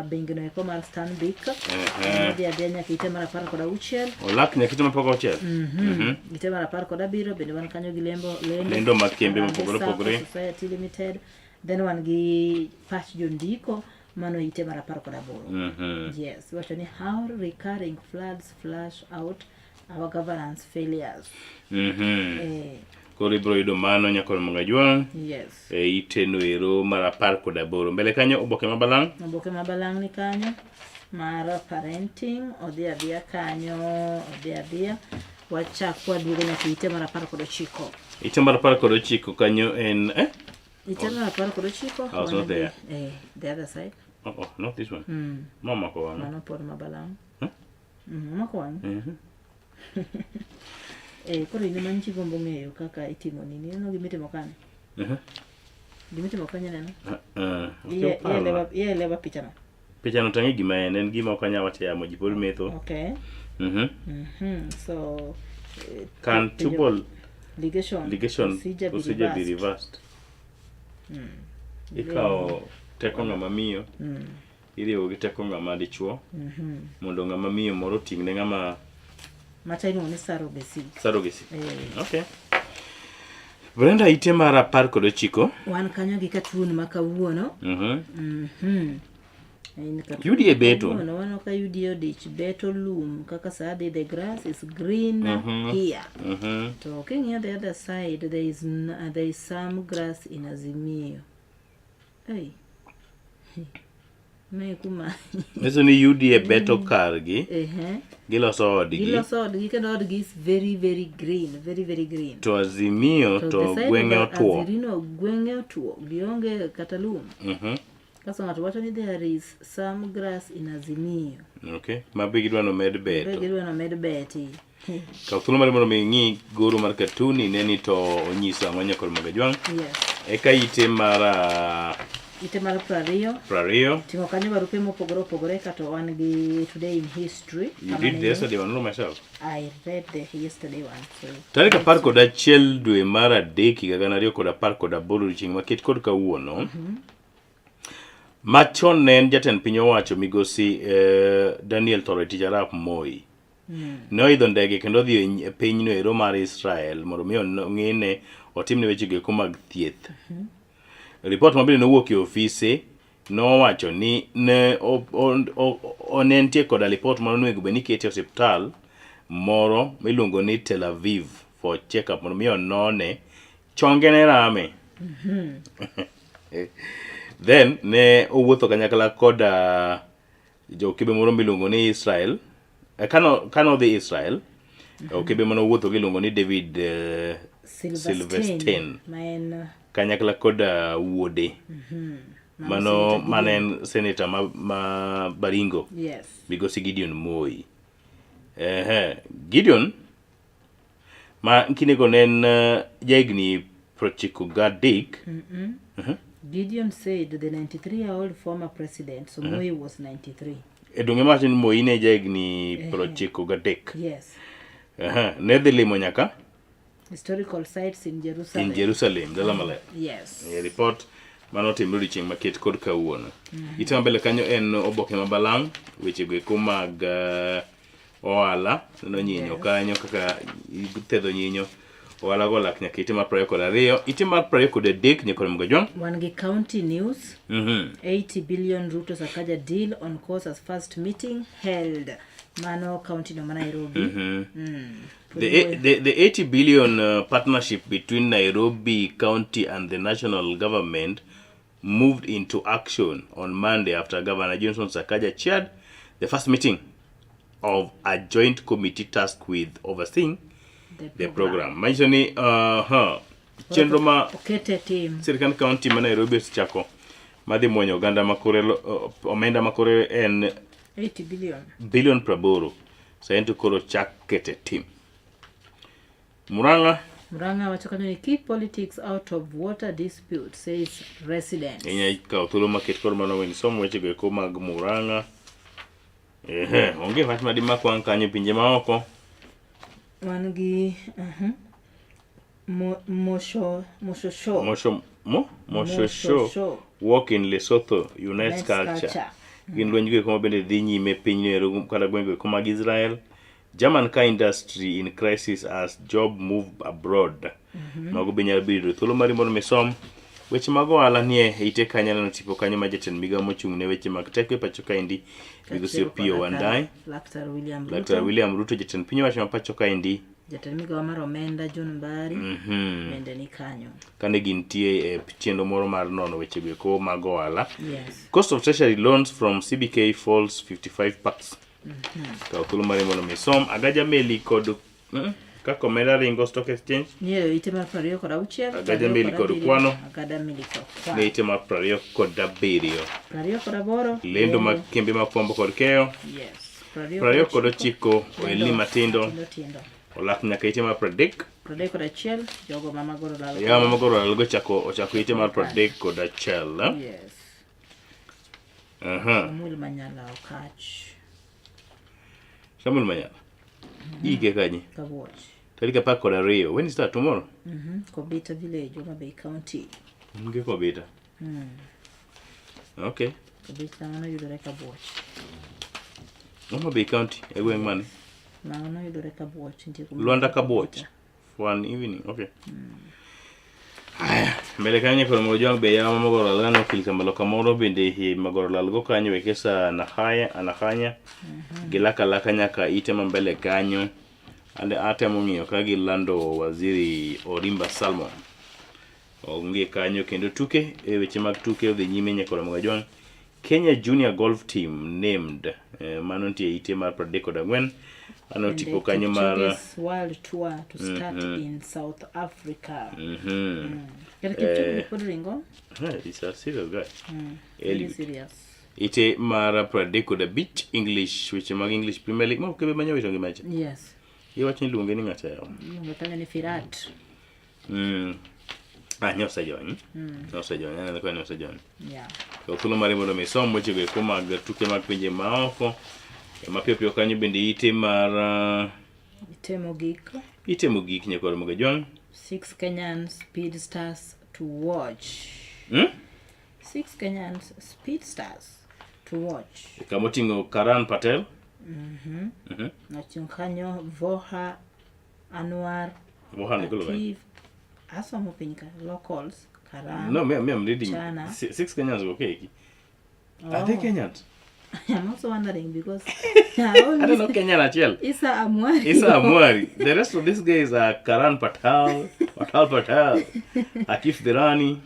bengino eko mar Stanbic. Modi adenya ite mar 16. Olak ne kite mar 16. Ite mar 17 bende wan kanyo gi lendo mag kembe mopogore. Society Limited. Then wan gi patch jondiko mano ite mar 18. Yes, wacho ni how recurring floods flush out our governance failures. Kori bro yudo mano nyakono magajwang. Yes. Ite no ero mar 18. Mbele kanyo oboke mabalang. Oboke mabalang ni kanyo mar parenting odhi adhiya kanyo wachakwa duogo nyaka ite mar 19. Ite mar 19 kanyo en ite mar 19. I was not there. The other side. Oh, not this one. Mama ko wana. Mano pod mabalang. Mama ko wana. Koro ine manchi gombo ng'eyo kaka itimo nini no gimitimo kane. Gimitimo kanye neno. Leva picha no. Picha no tangi gima en gima okanya wacha mo jipol metho. Okay. So can tubal ligation procedure be reversed. Ikao teko ng'ama miyo. Iriwo gi teko ng'ama dichuo. Mondo ng'ama miyo moro tingne ng'ama Machaino ni surrogacy. Okay. Brenda ite mar 19. Wan kanyo gi katun makawuono. UDA beto. No one ka UDA ditch beto loom. Kaka sadi the grass is green here. Talking on the other side, there is some grass in Azimio. Hey. Eso ni UDA beto kargi. Giloso odgi kendo odgi is very green, very green. To Azimio to gwenge otuo. Azimio gwenge otuo gionge kata lum. Kaso ng'ato wacho ni there is some grass in Azimio. Okay, mabe gidwa no med beto. Gidwa no med beti. Ka thuolo mar mondo ng'i goro mar katuni neni to onyiso ang'o nyakol magajwang'. Yes. Eka ite mar Prario. Tingo kanyo barupe mopogore opogore kato wan gi today in history. You did the yesterday one, no myself. I read the yesterday one. So tarik 11 dwe mar adek higa 2018 chieng' maket kod kawuono. Machon ne en jatend piny owacho migosi Daniel Toroitich arap Moi. Noidho ndege kendo odhi e pinyno ero mar Israel mondo mi ong'ine otimne weche go mag thieth. Report mabende nowuok e ofise nowacho ni ne onentie koda report moro nonego bed ni kete osiptal moro miluongo ni Tel Aviv for check-up mondo mi onone chonge ne rame. Then ne owuotho kanyakla koda jokibe moro miluongo ni Israel. Kano dhi Israel, okibe mano owuotho giluongo ni David Silverstein. Kanyakla koda wuode. Mano manen senator ma Baringo. Yes. Migosi Gideon Moi. Gideon ma kinego nen jagni prochiko gadik. Gideon said the 93-year-old former president, so Moi was 93. Edonge machin Moi ne jagni prochiko gadek. Yes. Ne dhi limo nyaka historical sites in Jerusalem. In Jerusalem, dala maler. Yes. Report mano timro chieng' maket kod kawuono. Itema mbele kanyo en oboke mabalang' weche go mag ohala no nyinyo kanyo kaka ithedho nyinyo ohala go lak nyaka itima 22 itima 23 nyakol mgajong wan gi county news. 80 billion Ruto Sakaja deal on course as first meeting held mano county no Nairobi. The 80 billion partnership between Nairobi County and the national government moved into action on Monday after Governor Johnson Sakaja chaired the first meeting of a joint committee tasked with overseeing the program. Mentioning chenro ma Sirikal County ma Nairobi chako madhi mwonyo Uganda makore omenda makore en 80 billion praboro saento koro chak kete team. Muranga wacho kanyo ni keep politics out of water dispute, says residents. Enya ka othulo maket kor mano wen somo weche go ko mag Muranga. Onge wach madima kwang kanyo pinje maoko. Wan gi Mosho walk in Lesotho unites culture. Gin lwenj go kuma bende dhi nyime piny ero kala gwenge ko mag Israel. German car industry in crisis as job move abroad. Mago binyal bido thuolo mari mondo misom weche mag ohala nie ite kanyalo no tipo kanyo ma jatend migawo mochung' ne weche mag teko e pacho kaendi migosi Opiyo Wandayi. Dr. William Ruto jatend piny owacho ma pacho kaendi. Jatend migawo mar omenda John Mbari bende ni kanyo. Kane gintie e chenro moro mar nono weche go ko mag ohala. Yes. Cost of treasury loans from CBK falls 55%. Ka thuolo mari mondo misom Agaja Meli kod kako omenda ringo stock exchange. Niyo ite mar 26. Agaja Meli kod kwano. Agaja Meli kod kwano. Ne ite mar 27. 28. Lendo mag kembe mag fwambo kod keyo. Yes. 29 ohelni matindo. Olak nyaka ite mar 31 jogo mama goro lalo. Ya mama goro lalo ochako ite mar 31. Yes. Samuel Manyala okach. Samuel Manyala. Ike kanye. Kabuoch. Tarika 12. When is that tomorrow? Kobita village, Homa Bay County. Nge Kobita. Okay. Kobita ngano yudore Kabuoch. Homa Bay County, egweng mane? Ngano yudore Kabuoch. Luanda Kabuoch. For an evening, okay. Mbele kanye kwa mojang be yama magoro lano kilka maloka moro bende hi magoro lalgo kanyo wekesa anahanya gilaka laka nyaka itema mbele kanyo ande atemo ng'iyo ka gilando waziri Orimba Salmon onge kanyo kendo tuke weche mag tuke odhi nyime nyakoro mogajwang. Kenya Junior Golf Team named mano ntie ite mar 34 ano tipo kanyo mar World Tour to start in South Africa. He's a serious guy. Very serious. Ite mara pradeko da beach English which mag English Premier League mo kebe manyo ito ngimacha. Yes. Ye wachni luonge ni ngata yao. Ngatanga ni Firat. Nyosa John. Nyosa John, ana kwa Nyosa John. Yeah. Ko kulo mari mondo misomo chego ko mag tuke mag pinje maoko. Mapio kanyo bende ite mara Itemo gik nyakoro mogajwang. 6 Kenyan speed stars to watch. 6 Kenyan speed stars to watch. Kamotingo Karan Patel. Nachunkanyo Voha Anwar. Voha Nikolo. Asomo pinyka locals Karan. No, I'm reading. Chana. 6 Kenyans okay. Are they Kenyans? I'm also wondering because I don't know Kenyan Achiel. Isa Amwari. The rest of these guys are Karan Patel, Patel, Akif Dirani,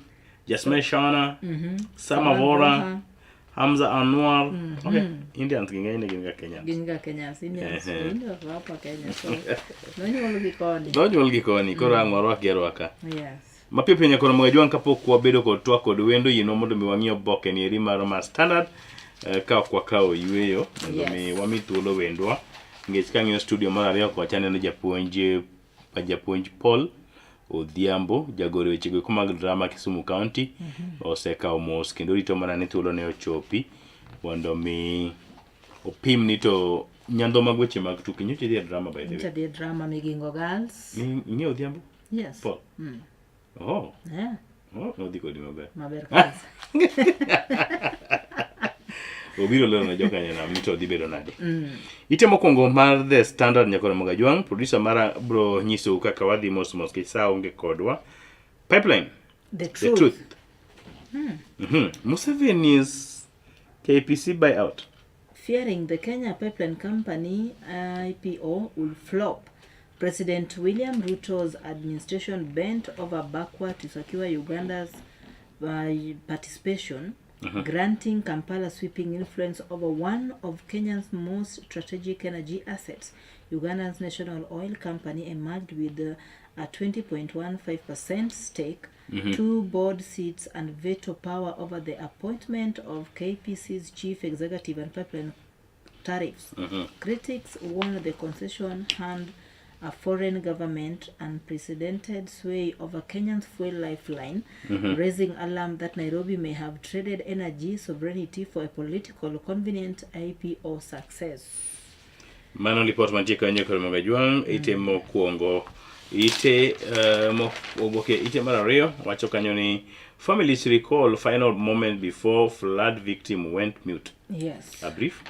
Jasmine Shana, Samavora, Hamza Anwar. Okay, Indians ginga Kenya. Ginga Kenya, Indians. Indians wapa Kenya. So, Nonyo gikoni, kora ngwarwa gerwaka. Yes. Mapio nyakoro mogajwang kapok wabedo kod twak kod wendo yino mondo mi wang'io boke ni eri mar standard. Ka kwa kao yueyo mondo mi wami thuolo wendwa ngech kang'io studio mar ariyo kwa chaneno japuonj Paul Odhiambo jagoro weche go mag drama Kisumu County osekao mos kendo rito mana ni thuolo ne ochopi mondo mi opim ni to nyando mag weche mag tuke nyocha dhi drama by the way. Nyocha dhi drama Migingo Girls. Ni Odhiambo? Yes. Paul. Oh. Yeah. Oh, no diko di maber. Maber kaza. Obiro lero na joka nyana mito dhi bedo nade. Ite mokwongo mar The Standard nyakoro mogajwang, producer mara bro nyiso kaka wadhi mos kisa onge kodwa. Pipeline. The truth. Museveni's KPC buyout. Fearing the Kenya Pipeline Company IPO will flop. President William Ruto's administration bent over backward to secure Uganda's participation, granting Kampala sweeping influence over one of Kenya's most strategic energy assets. Uganda's national oil company emerged with a 20.15% stake, 2 board seats, and veto power over the appointment of KPC's chief executive and pipeline tariffs. Critics warn the concession hand a foreign government unprecedented sway over Kenya's fuel lifeline, raising alarm that Nairobi may have traded energy sovereignty for a political convenient IPO success. Mano report mantie kanyo koro mogajwang, ite mokwongo ite ite mar ariyo wacho kanyo ni families recall final moment before flood victim went mute. Yes. A brief.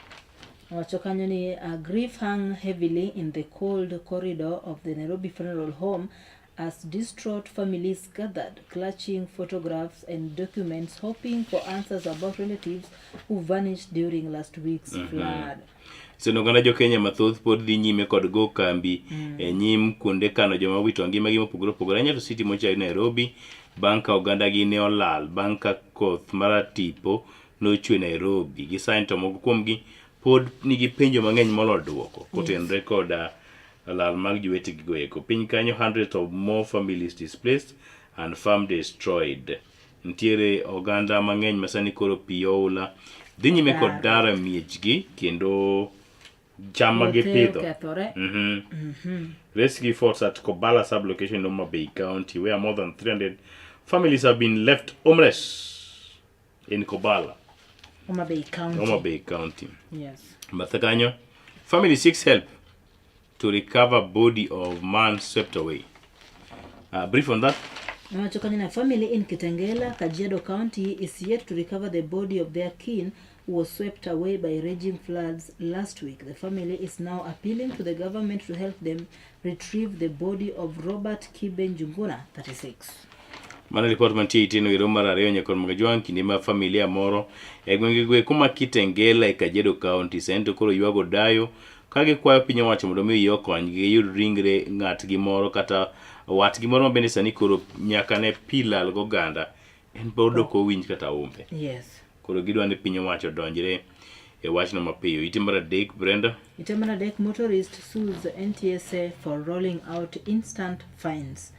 Wachokanyoni, grief hung heavily in the cold corridor of the Nairobi funeral home as distraught families gathered, clutching photographs and documents, hoping for answers about relatives who vanished during last week's flood. Senoganda jo Kenya mathoth pod dhi nyime kod go kambi nyim kuonde kano joma wito ngima gi mopogore opogore Nyato City mochai Nairobi banka oganda gi ne olal banka koth maratipo nochwe Nairobi gi sign to moko kuomgi pod nigi penjo mang'eny molo duoko kotenre koda lal mag jowete gi goeko piny kanyo hundreds of more families displaced and farm destroyed. Ntiere oganda mang'eny masani koro piyoula dhi nyime kod dara miechgi kendo chama gi pidho. Rescue efforts at Kobala sub-location in Homa Bay County where more than 300 families have been left homeless in Kobala. Homa Bay County. Homa Bay County. Yes. Mathakanyo, family seeks help to recover body of man swept away. Brief on that. Wachokanyona, family in Kitengela, Kajiado County is yet to recover the body of their kin who was swept away by raging floods last week. The family is now appealing to the government to help them retrieve the body of Robert Kibe Njunguna, 36. Mana report mantie itino iro mar ariyo nyakon Magajwang kinde ma familia moro e gwenge gwe kuma Kitengela e Kajiado County sento koro ywago dayo kage kwayo piny owacho mondo mi okony gi yud ringre ng'atgi moro kata watgi moro mabende sani koro nyaka ne pilal goganda en bodo ko winj kata umbe. Yes. Koro gidwa ni piny owacho donjre e wachno mapiyo. Ite mar adek Brenda. Ite mar adek motorist sues NTSA for rolling out instant fines.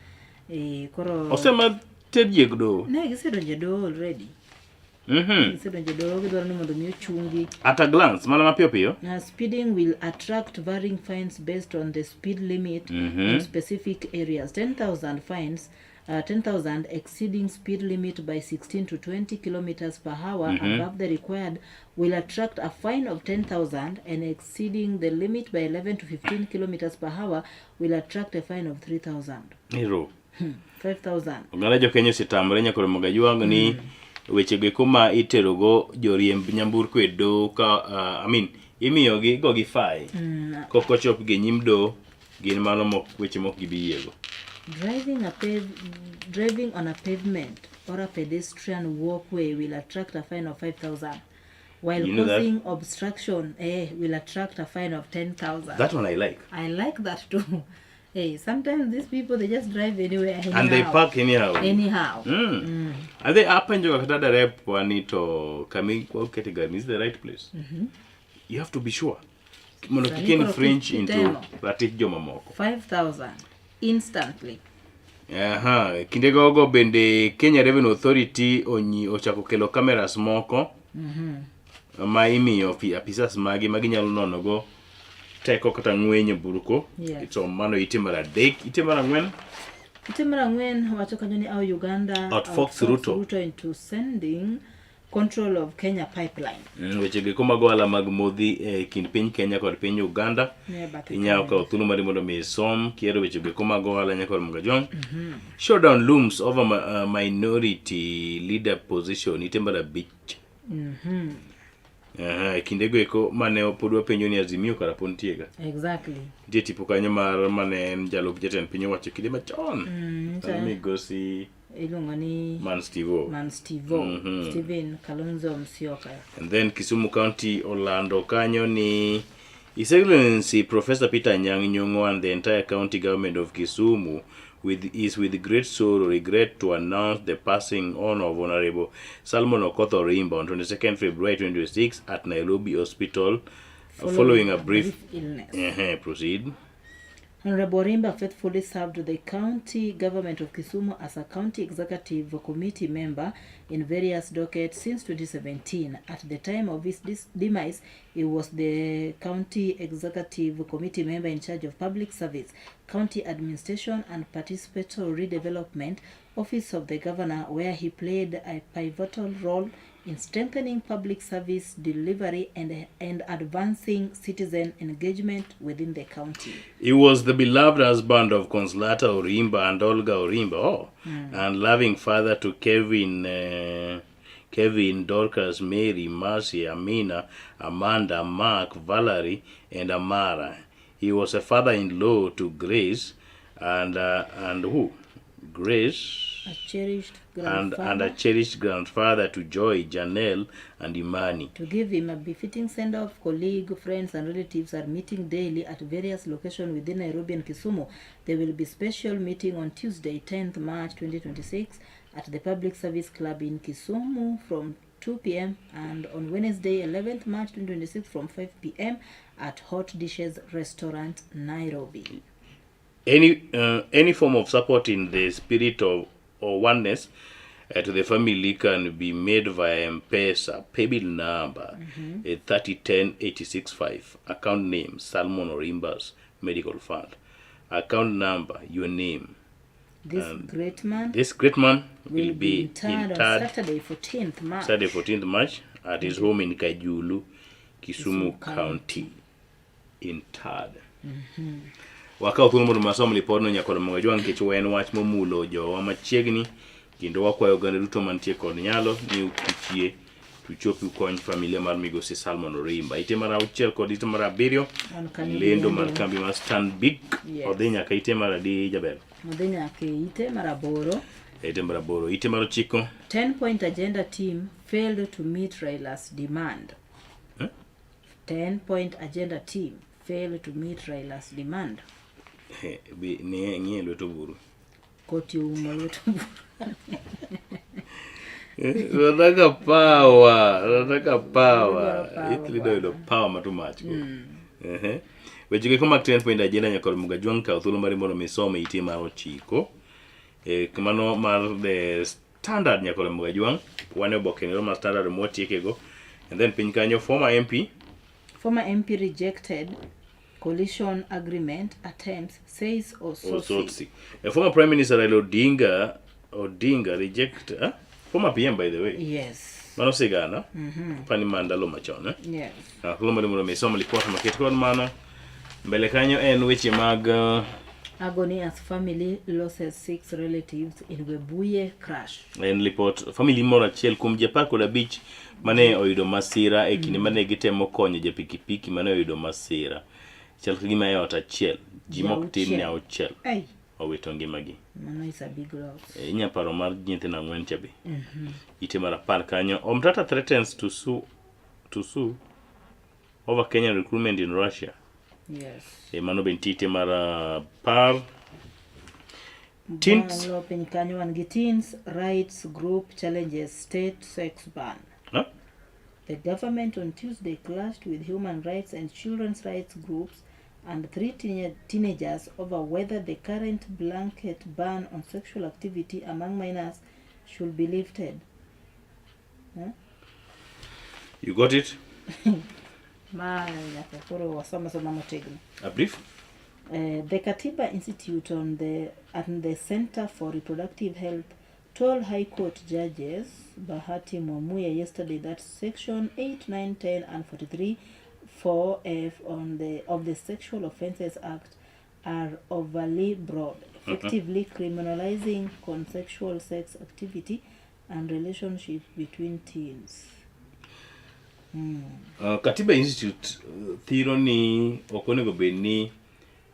Koro Osema terjeg do. Ne gisedonje do already. Gisedonje do gidwaro ni mondo mi ochungi. At a glance, mana mapiyo piyo. Speeding will attract varying fines based on the speed limit in specific areas. 10,000 fines, 10,000 exceeding speed limit by 16 to 20 kilometers per hour above the required will attract a fine of 10,000, and exceeding the limit by 11 to 15 kilometers per hour will attract a fine of 3,000. Hero. 5,000. Ogala jo Kenya sitamre nyakoro Magajwang ni weche ge kuma iterogo joriemb nyamburko e do ka imiyo gi go gi fai koko chop ge nyim do gin mano mok weche mok gibiyego. Driving on a pavement or a pedestrian walkway will attract a fine of 5,000, while causing obstruction will attract a fine of 10,000. That one I like. I like that too. Hey, sometimes these people, they just drive anywhere anyhow. And they park anyhow. Are they up and kata rep wanito kami okete gari is the right place? You have to be sure. Mono kiken French into ratich joma moko. 5,000 instantly. Kinde gogo bende Kenya Revenue Authority ochako kelo cameras moko ma imiyo apisas magi nyalo nono go teko kata ng'wenyo burko. Ito mano ite mar adek. Ite mar ang'wen wacho kanyo ni au Uganda Fox Ruto into sending control of Kenya pipeline. Weche ge kuma goala mag modhi e kind piny Kenya kod piny Uganda. Inyao ka thuno mari mondo mi som kiero weche ge kuma goala nyakor Magajwang. Showdown looms over minority leader position. Ite mar abich. Kinde goeko mane opodwa penjo ni Azimio kara pontiega. Exactly. Die tipo kanyo mar mane en jalop jatend piny owacho kinde machon. Migosi iluongo ni Man Stevo. Stephen Kalonzo Musyoka. And then Kisumu County Orlando kanyo ni His Excellency Professor Peter Anyang' Nyong'o and the entire county government of Kisumu is with great sorrow regret to announce the passing on of Honorable Salmon Okoth Orimba on 22nd February 2026 at Nairobi Hospital following a brief illness. Proceed. Honorable Orimba faithfully served the county government of Kisumu as a county executive committee member in various dockets since 2017. At the time of his demise, he was the county executive committee member in charge of public service, county administration and participatory development, office of the governor, where he played a pivotal role in strengthening public service delivery and advancing citizen engagement within the county. He was the beloved husband of Consolata Orimba and Olga Orimba, and loving father to Kevin, Dorcas, Mary, Mercy, Amina, Amanda, Mark, Valerie, and Amara. He was a father-in-law to Grace and who? Grace. A cherished grandfather. And a cherished grandfather to Joy, Janelle, and Imani. To give him a befitting send-off, colleagues, friends, and relatives are meeting daily at various locations within Nairobi and Kisumu. There will be special meeting on Tuesday, 10th March 2026 at the Public Service Club in Kisumu from 2 p.m. and on Wednesday, 11th March 2026 from 5 p.m. at Hot Dishes Restaurant, Nairobi. Any form of support in the spirit of oneness to the family can be made via M-Pesa, paybill number 3010-865, account name Salmon Orimba's Medical Fund, account number, your name. This great man will be interred on Saturday 14th March at his home in Kajulu, Kisumu County. Interred. Waka thuolo mondo masom lipodno nyakod Magajwang' kech wen wach momulo jowa machiegni kendo wakwayo oganda duto mantie kod nyalo ni ukichie tuchopi ukony familia mar migosi Salmon Orimba. Ite mar 6 kod ite mar 7 lendo mar kambi mar Stanbic odhi nyaka ite mar 10 Jabel. Odhi nyaka ite mar 8 Ite mar 8. Ite mar 9. 10-point agenda team failed to meet Raila's demand. 10-point agenda team failed to meet Raila's demand. Ni ngie lweto buru. Koti umo lweto buru. Nataka power. Italy do power too much. Weche koma 10-point agenda nyakol Mugajwang ka thuolo mari mondo misome ite mar 9. Kamano mar the standard nyakol Mugajwang wane oboke ni mar standard motiekego. And then piny kanyo former MP rejected coalition agreement attempts, says Osotsi. Former Prime Minister Raila Odinga reject former PM by the way. Yes. Mano sigana. Pani mandalo machon. Yes. Kulo mari mesoma report maket kon mano. Mbele kanyo en weche mag agony as family loses 6 relatives in Webuye crash. En report family moro achiel kuom japar kod 5 mane oyudo masira e kinde mane gitemo konyo japikipiki mane oyudo masira. Chal kagima e ot achiel ji mok tin ne auchiel owito ngimagi. Mano is a big loss. Inya paro mar nyithindo 4 chabe. Ite mar 10 kanyo Omtata threatens to sue over Kenyan recruitment in Russia. Yes. Mano bentite mar 10. Teens piny kanyo wan gi teens rights group challenges state sex ban. The government on Tuesday clashed with human rights and children's rights groups and 3 teenagers over whether the current blanket ban on sexual activity among minors should be lifted. You got it? A brief? The Katiba Institute and the Center for Reproductive Health told High Court judges Bahati Mwamuya yesterday that Section 8, 9, 10 and 43 4F of the Sexual Offences Act are overly broad, effectively criminalizing consensual sex activity and relationships between teens. Katiba Institute thiro ni okonego bedni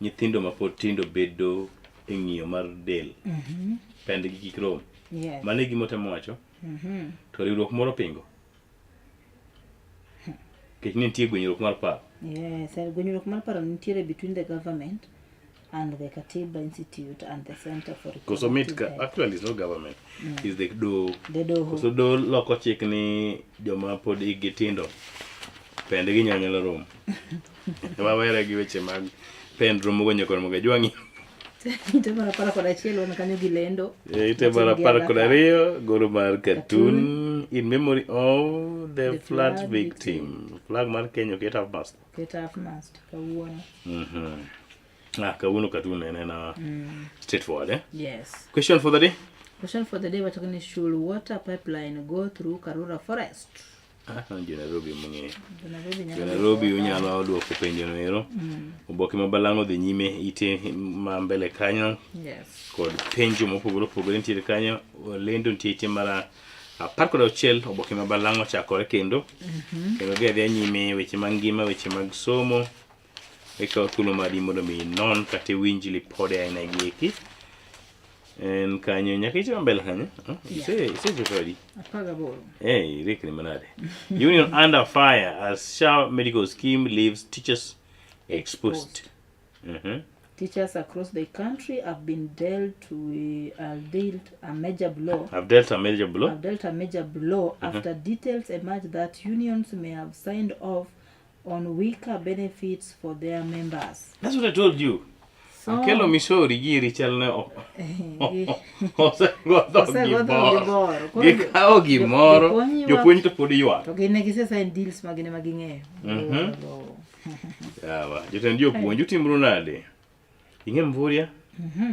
nyithindo mapod tindo bedo e ng'iyo mar del. Pendgi kik rom. Yes. Mane gimo temo wacho. To riwruok moro pingo. Kech nitie gwenyruok mar paro. Yes, gwenyruok mar paro nitiere between the government and the Katiba Institute and the Center for Reproductive Health. Actually it's not government. It's the do. The do. So do loko chik ni joma pod igi tindo. Pendgi nyanyalo rom. Wawere gi weche mag pend romo gonyo kod Mugajwang. Ite bara para kod achiel wan kanyo gi lendo. Ite bara para kod ariyo goro mar cartoon in memory of the flood victim. Flag mar Kenya get half mast. Get half mast kawuono. Kawuono cartoon en straightforward, eh? Yes. Question for the day? Question for the day we're talking, should water pipeline go through Karura Forest? Nairobi mungi. Nairobi unyalo duoko penjo no ero. Oboke mabalango dhi nyime ite ma mbele kanyo. Yes. Kod penjo mopogore nitiere kanyo lendo nitiere mara 19 oboke mabalango chakore kendo. Kendo gidhi nyime weche mangima weche mag somo. Eka thuolo mari mondo mi non kata winji lipode aina gieki. En kanyo nyaka iti mbele kanyo. Ise jotodi. Apagaboro. Hey, rekni manade. Union under fire as SHA medical scheme leaves teachers exposed. Teachers across the country have been dealt a major blow. Have dealt a major blow? Have dealt a major blow after details emerge that unions may have signed off on weaker benefits for their members. That's what I told you. Akelo misori giri chalne gimoro. Gikawo gimoro. Jopuonj to pod ywak. To gine gisesign deals magine maging'eyo. Yawa, jotend jopuonj utimru nade? Ing'e Mvurya?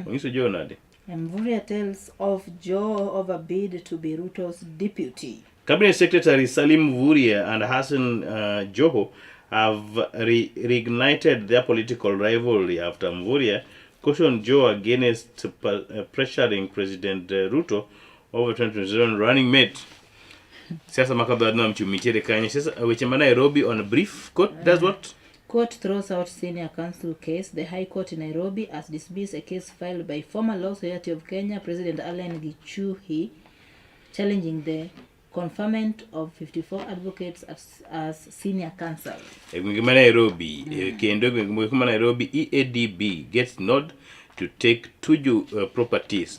Onyiso Joe nade? Mvurya tells of Joe over bid to be Ruto's deputy. Cabinet Secretary Salim Mvurya and Hassan Joho have reignited their political rivalry after Mvurya cautioned Joe against pressuring President Ruto over 2027 running mate. Siasa makadha na mchumitiere kanya. Siasa weche ma Nairobi on a brief quote. That's what? Court throws out senior counsel case. The High Court in Nairobi has dismissed a case filed by former Law Society of Kenya President Allen Gichuhi challenging the conferment of 54 advocates as senior counsel. Nairobi, Nairobi, EADB gets nod to take Tuju properties.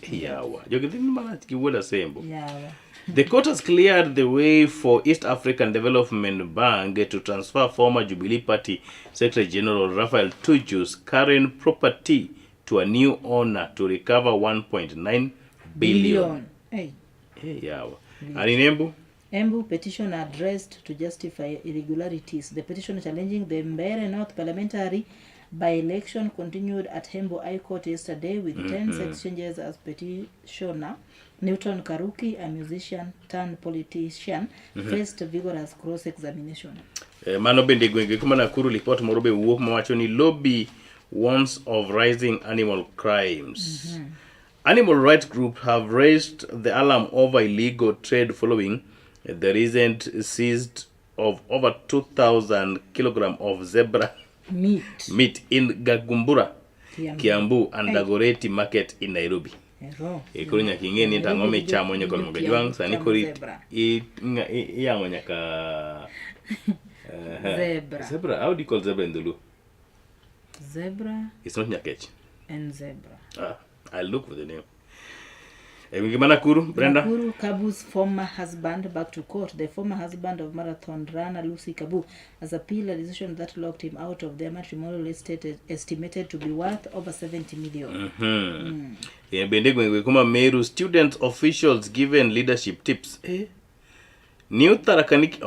The court has cleared the way for East African Development Bank to transfer former Jubilee Party Secretary General Raphael Tuju's current property to a new owner to recover 1.9 billion. Hey. And in Embu? Embu petition addressed to justify irregularities. The petition challenging the Mbeere North parliamentary by-election continued at Embu High Court yesterday with tense exchanges as petitioner Newton Karuki, a musician turned politician, faced vigorous cross-examination. Mano bende gwenge kuma Nakuru report morobe wuok mawacho ni lobby warns of rising animal crimes. Animal rights groups have raised the alarm over illegal trade following the recent seized of over 2,000 kilograms of zebra meat in Gagumbura, Kiambu and Dagoretti market in Nairobi. Kuri nyaka ing'eni ta ng'ome chamo nyakol mogajwang sani kuri iyango nyaka zebra. How do you call zebra in the Luo? Zebra. It's not nyakech. And zebra. I'll look for the name. Brenda. Nakuru Kabu's former husband back to court. The former husband of marathon runner Lucy Kabu has appealed a decision that locked him out of their matrimonial estate estimated to be worth over 70 million. Meru student officials given leadership tips. New Tarakaniti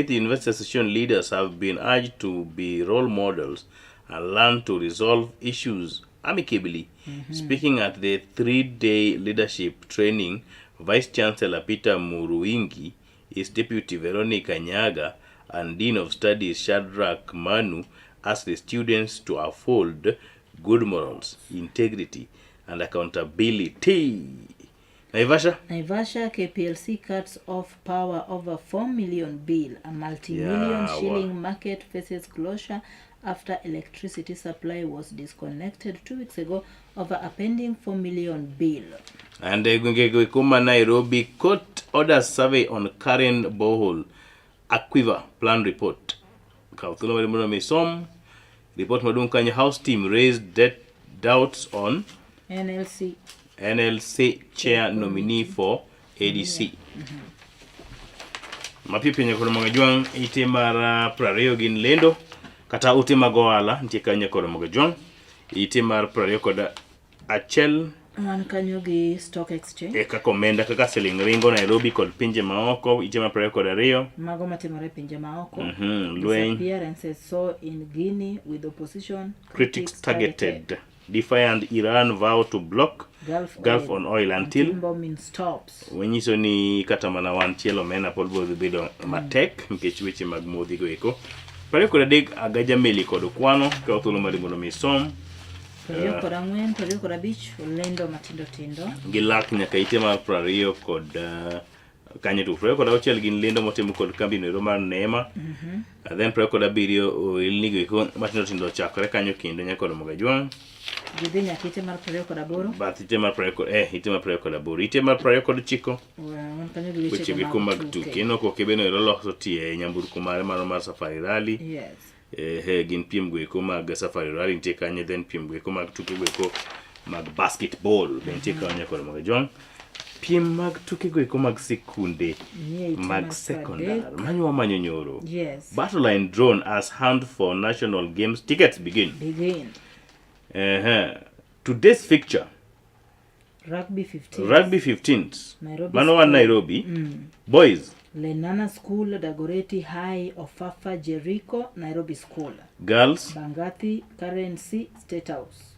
University Association leaders have been urged to be role models and learn to resolve issues amicably. Speaking at the 3-day leadership training, Vice Chancellor Peter Muruingi, his Deputy Veronica Nyaga, and Dean of Studies Shadrach Manu asked the students to uphold good morals, integrity, and accountability. Naivasha KPLC cuts off power over 4 million bill. A multi-million shilling market faces closure after electricity supply was disconnected 2 weeks ago over a pending 4 million bill. And Kuma Nairobi court orders survey on Karen Bohol Aquiver plan report. Report Madung Kanya House team raised doubts on NLC chair nominee for ADC. Mapipi nyakoro magajwang ite mara prario gin lendo kata ute magoala ntika nyakoro magajwang ite mara prario koda achel kanyo gi stock exchange eka komenda kaka selling ringo Nairobi kod pinje maoko ite mara prario koda rio mago matimore pinje maoko disappearances saw in Guinea with opposition critics targeted. Defiant Iran vow to block Gulf on oil until bombing stops. Wenyiso ni kata mana wan chielo mena polbo bido matek nikech weche mag modhi go eko. Pare kod adek agaja meli kod kwano ka thuolo mar mondo misom. Pare kod ang'wen, pare kod abich lendo matindo tindo. Gilak nyaka ite mar prario kod kanye tu pare kod auchiel gin lendo motimo kod kambi no mar Neema. Then pare kod abirio ilnigo eko matindo tindo chakore kanyo kinde nyaka kod Mogajwang. Gidhinya kite mar prario kod aboro. But ite mar prario kod ite mar prario kod aboro. Ite mar prario kod chiko. Weche giko mag tuke no ko kebeno loso tie nyamburko mare mar Safari Rally. Yes. Gin piem gweko mag Safari Rally ntie kanye, then piem gweko mag tuke gweko mag basketball ntie kanye kod Mogajwang. Piem mag tuke gweko mag sikunde mag secondary manyo manyonyoro. Yes. Battle line drone as hand for national games tickets begin. Today's fixture. Rugby 15th. Nairobi. Manoa Nairobi. Boys. Lenana School, Dagoretti High, Ofafa, Jericho, Nairobi School. Girls. Bangati, Currency, State House.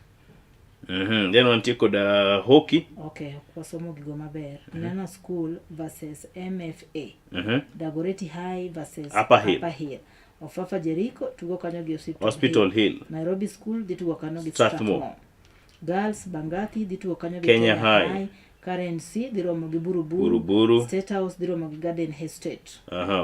Then one take the hockey. Okay, kwa somo gigo maber. Lenana School versus MFA. Dagoretti High versus Upper Hill. Ofafa Jericho tugo kanyo gi Hospital Hill. Nairobi School ditugo kanyo gi Strathmore. Girls Bangati ditugo kanyo gi Kenya High. Currency dhi romo gi Buruburu. Buruburu. State House dhi romo gi Garden Estate.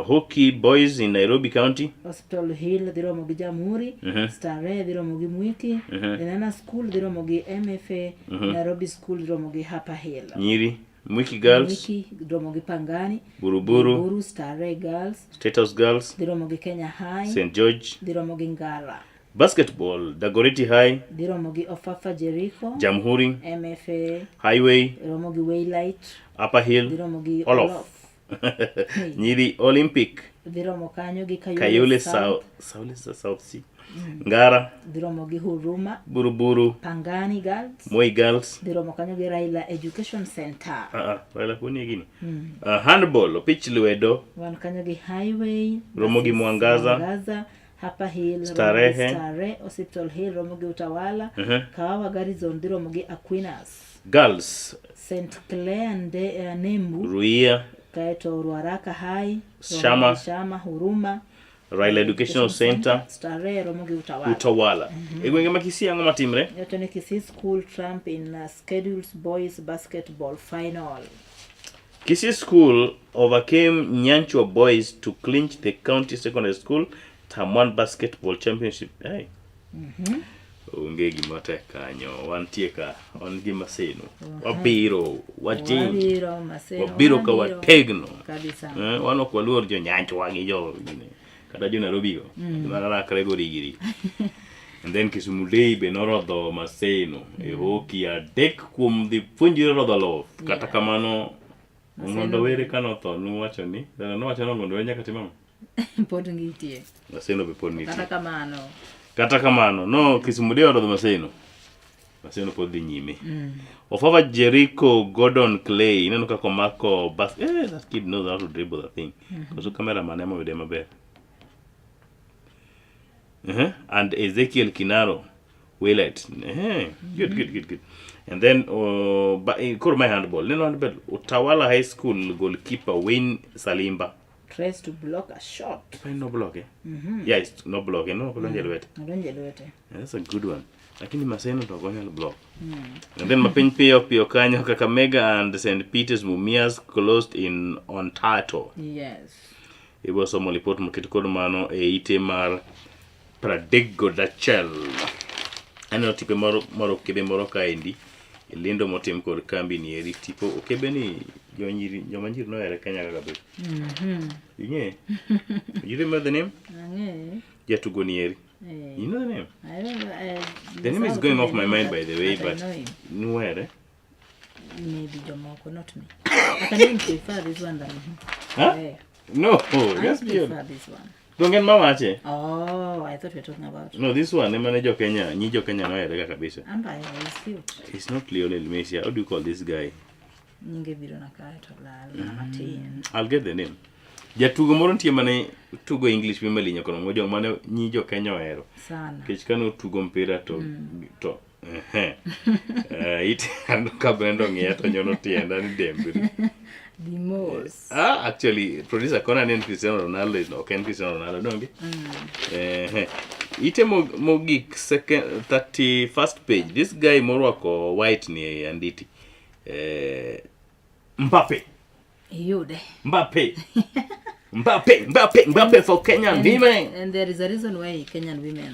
Hockey Boys in Nairobi County. Hospital Hill dhi romo gi Jamhuri. Starehe dhi romo gi Mwiki. Enana School dhi romo gi MFA. Nairobi School dhi romo gi Upper Hill. Nyiri Mwiki Girls. Mwiki dhi romo gi Pangani. Buruburu. Starehe Girls. State House Girls. Dhi romo gi Kenya High. St. George. Dhi romo gi Ngara. Basketball Dagoretti High. Dhi romo gi Ofafa Jericho. Jamhuri. MFA. Highway. Romo gi Waylight. Upper Hill. Dhi romo gi Olof. Nyiri Olympic. Dhi romo kanyo gi Kayole South Sea. Ngara. Dhi romo gi Huruma. Buruburu. Pangani Girls. Moi Girls. Dhi romo kanyo gi Raila Education Center. Raila kuni gini. Handball Opich Lwedo. Wan kanyo gi Highway. Romo gi Mwangaza. Upper Hill. Starehe. Starehe. Hospital Hill romo gi Utawala. Kawawa Garrison dhi romo gi Aquinas. Girls. St. Clair Nembu. Ruia. Kaeto Ruaraka High. Shama. Huruma. Raila Educational Center. Starehe romo gi Utawala. Egwenge ma Kisii ang'o matimre? Yoto ni Kisii School Trump in scheduled boys basketball final. Kisii School overcame Nyanchwa Boys to clinch the county secondary school Term 1 basketball championship. Hey. Onge gima tek kanyo, wantie ka, on gima seno. Wabiro ka wategno. Kabisa. Wano kwa luor jo Nyanchwa gi jo kata jo Nairobi go. Mana rakre go rigiri. And then Kisumu Day be norodho Maseno. Hoki adek kuom dhi puonjire rodho lof. Kata kamano Ngondo Were kanotho nuwacho ni, nuwacho no Ngondo Were nyaka timamo. Pod ngitie. Maseno be pod ngitie. Kata kamano. No Kisumu Day orodho Maseno. Maseno pod dhi nyime. Ofafa Jericho Gordon Clay ineno kako mako that kid knows how to dribble the thing. Koso cameraman emo vide maber. And Ezekiel Kinaro Waylight. Good. And then koro my handball. Neno handball. Utawala High School goalkeeper Wayne Salimba tries to block a shot. No block, eh? Yeah, it's no block, no block. That's a good one. Lakini Maseno to gonya block. And then mapiny piyo kanyo Kakamega and St. Peter's Mumias closed in Ontario. Yes. It was a report mkitikodo mano ite mar pradego da chel. Ano tipe moro kebe moro kaendi. Lindo motim kod kambi ni eri tipo okebe ni jomanjiri no ere Kenya kaka be. Inye. You remember the name? Jatugo ni eri. You know the name? I don't know. The name is going off my mind by the way, but nowhere. Maybe Jomoko, not me. I can even prefer this one than him. Huh? Yeah. No, I prefer this one. Don't get mama che. Oh, I thought we were talking about. No, this one, Emmanuel Kenya, Nijo Kenya no ere kaka kabisa. And I was cute. It's not Lionel Messi. How do you call this guy? I'll get the name. Jatugo moro ntie mane tugo English Premier League kono mojo mane nyijo Kenya ohero. Sana. Kech kano tugo mpira to it ando kabrendo ng'e to nyono tienda ni dembri. The most. Actually, producer Conan and Cristiano Ronaldo is no Ken Cristiano Ronaldo donge. Ite mogik second 31st page. This guy morwako white ni anditi. Mbappe. Yude. Mbappe for Kenyan women. And there is a reason why Kenyan women.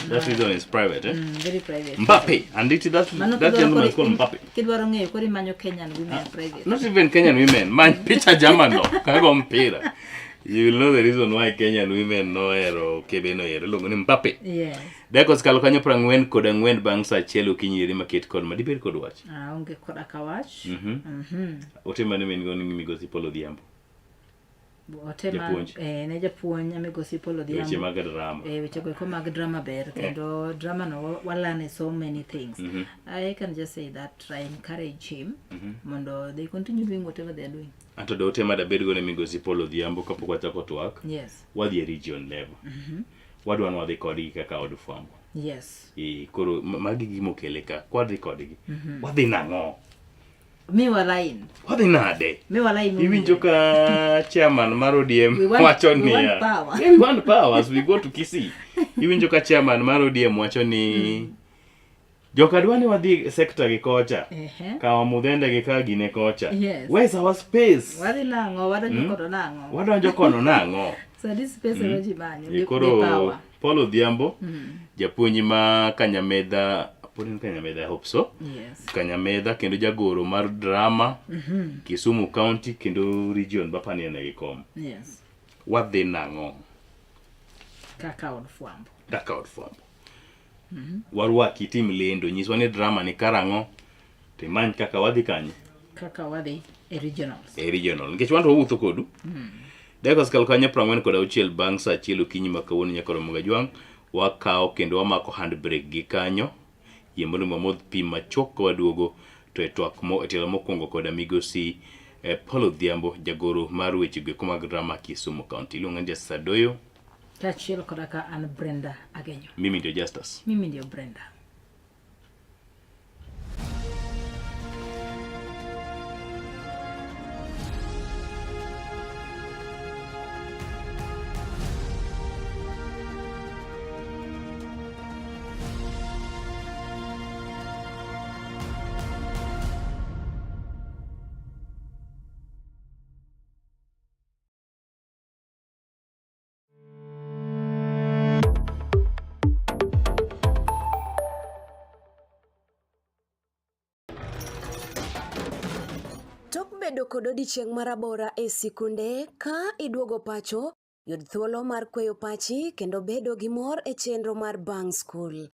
That reason is private, eh? Very private. Mbappe. And it that gentleman is called Mbappe. Kidwaro ng'eyo kori manyo Kenyan women private. Not even Kenyan women. Man, picture German no. Kago mpira. You will know the reason why Kenyan women no ero kebe no ero longo ni Mbappe. Yes. Dekos kalo kanyo prangwen kod angwen bang sa achiel okinyiri maket kod madibed kod wach. Onge kod akawach. Ote mane min migosi Polo Odhiambo. Otema ne japuonj Migosi Polo Odhiambo. Weche mag drama. Weche go mag drama ber kendo drama no walane so many things. I can just say that I encourage him mondo they continue doing whatever they are doing. Anto do tema da bed go ne Migosi Polo Odhiambo kapok wachako twak. Yes. Wadhi region level. Wadwan wadhi kodgi kaka od fwambo. Yes. Koro magi gimo kele ka kwadhi kodgi. Wadhi nang'o? Miwa line. Wadhi nade? Miwa line. Iwinjo ka chairman mar ODM wacho ni we want power. We want power as we go to Kisii. Iwinjo ka chairman mar ODM wacho ni Jokadwani wadhi sekta gi kocha. Kawa mudhende gi ka gine kocha. Where's our space? Wadhi nango, wadonjo kono nango. Wadonjo kono nango. So this space ero ji manyo. Koro Paul Odhiambo, japuonj ma Kanyamedha, Apodin Kanyamedha, I hope so. Yes. Kanyamedha kendo jagoro mar drama, Kisumu County kendo region bapani ene gikom. Yes. Wadhi nango. Kaka od fwambo. Kaka od fwambo. Warwaki tim lendo, nyiswa ni drama ni karango, timany kaka wadhi kanye. Kaka wadhi regionals. Regional. Nikech wanto wawuotho kodu. Dekos kal kanye 46 bang' sa achiel okinyi ma kawuono nyaka romo gajwang', wakao kendo wamako handbrake gi kanyo. Yie mondo mamodh pi machok ka waduogo to e twak e tielo mokwongo koda migosi Paul Odhiambo, jagoro mar weche geko mag drama Kisumu County. Iluonga ni Sadoyo. Kachiel koda ka an Brenda Agenyo. Mimi ndio Justus. Mimi ndio Brenda. Tok bedo kod odiochieng' marabora e sikunde ka iduogo pacho, yud thuolo mar kweyo pachi kendo bedo gi mor e chenro mar Bang School.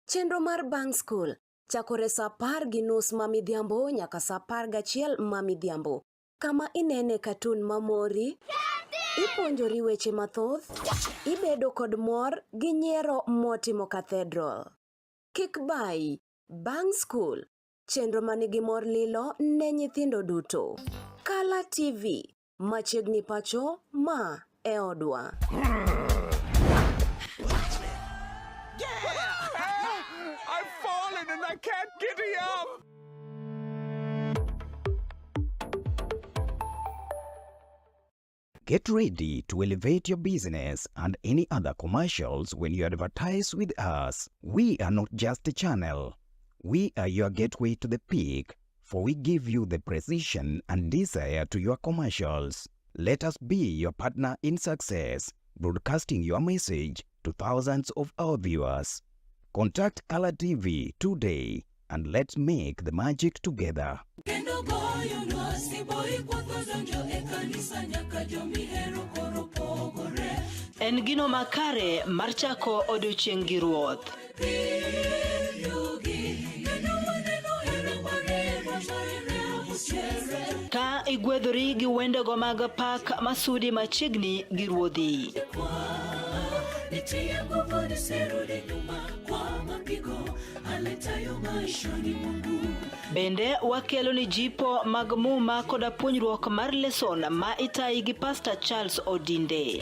Chenro mar Bang School chakore sa 10:30 mamidhiambo nyaka sa 11 mamidhiambo. Kama inene katun mamori, ipuonjori weche mathoth, ibedo kod mor gi nyiero motimo Cathedral. Kik bai, Bang School, chenro manigi mor lilo ne nyithindo duto. Kala TV, machiegni pacho ma e odwa. I've fallen and I can't get up. Get ready to elevate your business and any other commercials when you advertise with us. We are not just a channel. We are your gateway to the peak, for we give you the precision and desire to your commercials. Let us be your partner in success, broadcasting your message to thousands of our viewers. Contact Color TV today and let's make the magic together. En gino makare mar chako odiochieng' gi ruoth. Ka igwedhori gi wendego mag pak masudi machiegni gi ruodhi. Bende wakelo ni jipo mag muma koda puonjruok mar lesson ma itayi gi Pastor Charles Odinde.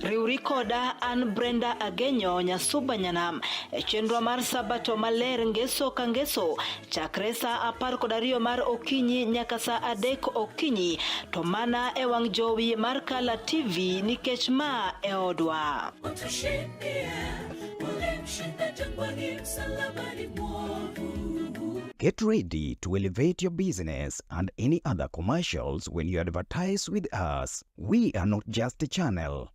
Riuri koda an Brenda Agenyo Nyasuba Nyanam e chenro mar Sabato maler ngeso ka ngeso chakre sa 12 mar okinyi nyaka sa 3 okinyi to mana e wang jowi mar Kala TV nikech ma e odwa. Get ready to elevate your business and any other commercials when you advertise with us. We are not just a channel.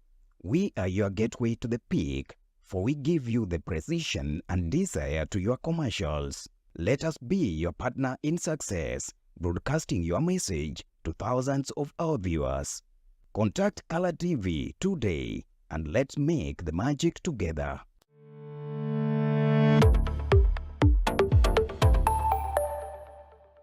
We are your gateway to the peak, for we give you the precision and desire to your commercials. Let us be your partner in success, broadcasting your message to thousands of our viewers. Contact Color TV today and let's make the magic together.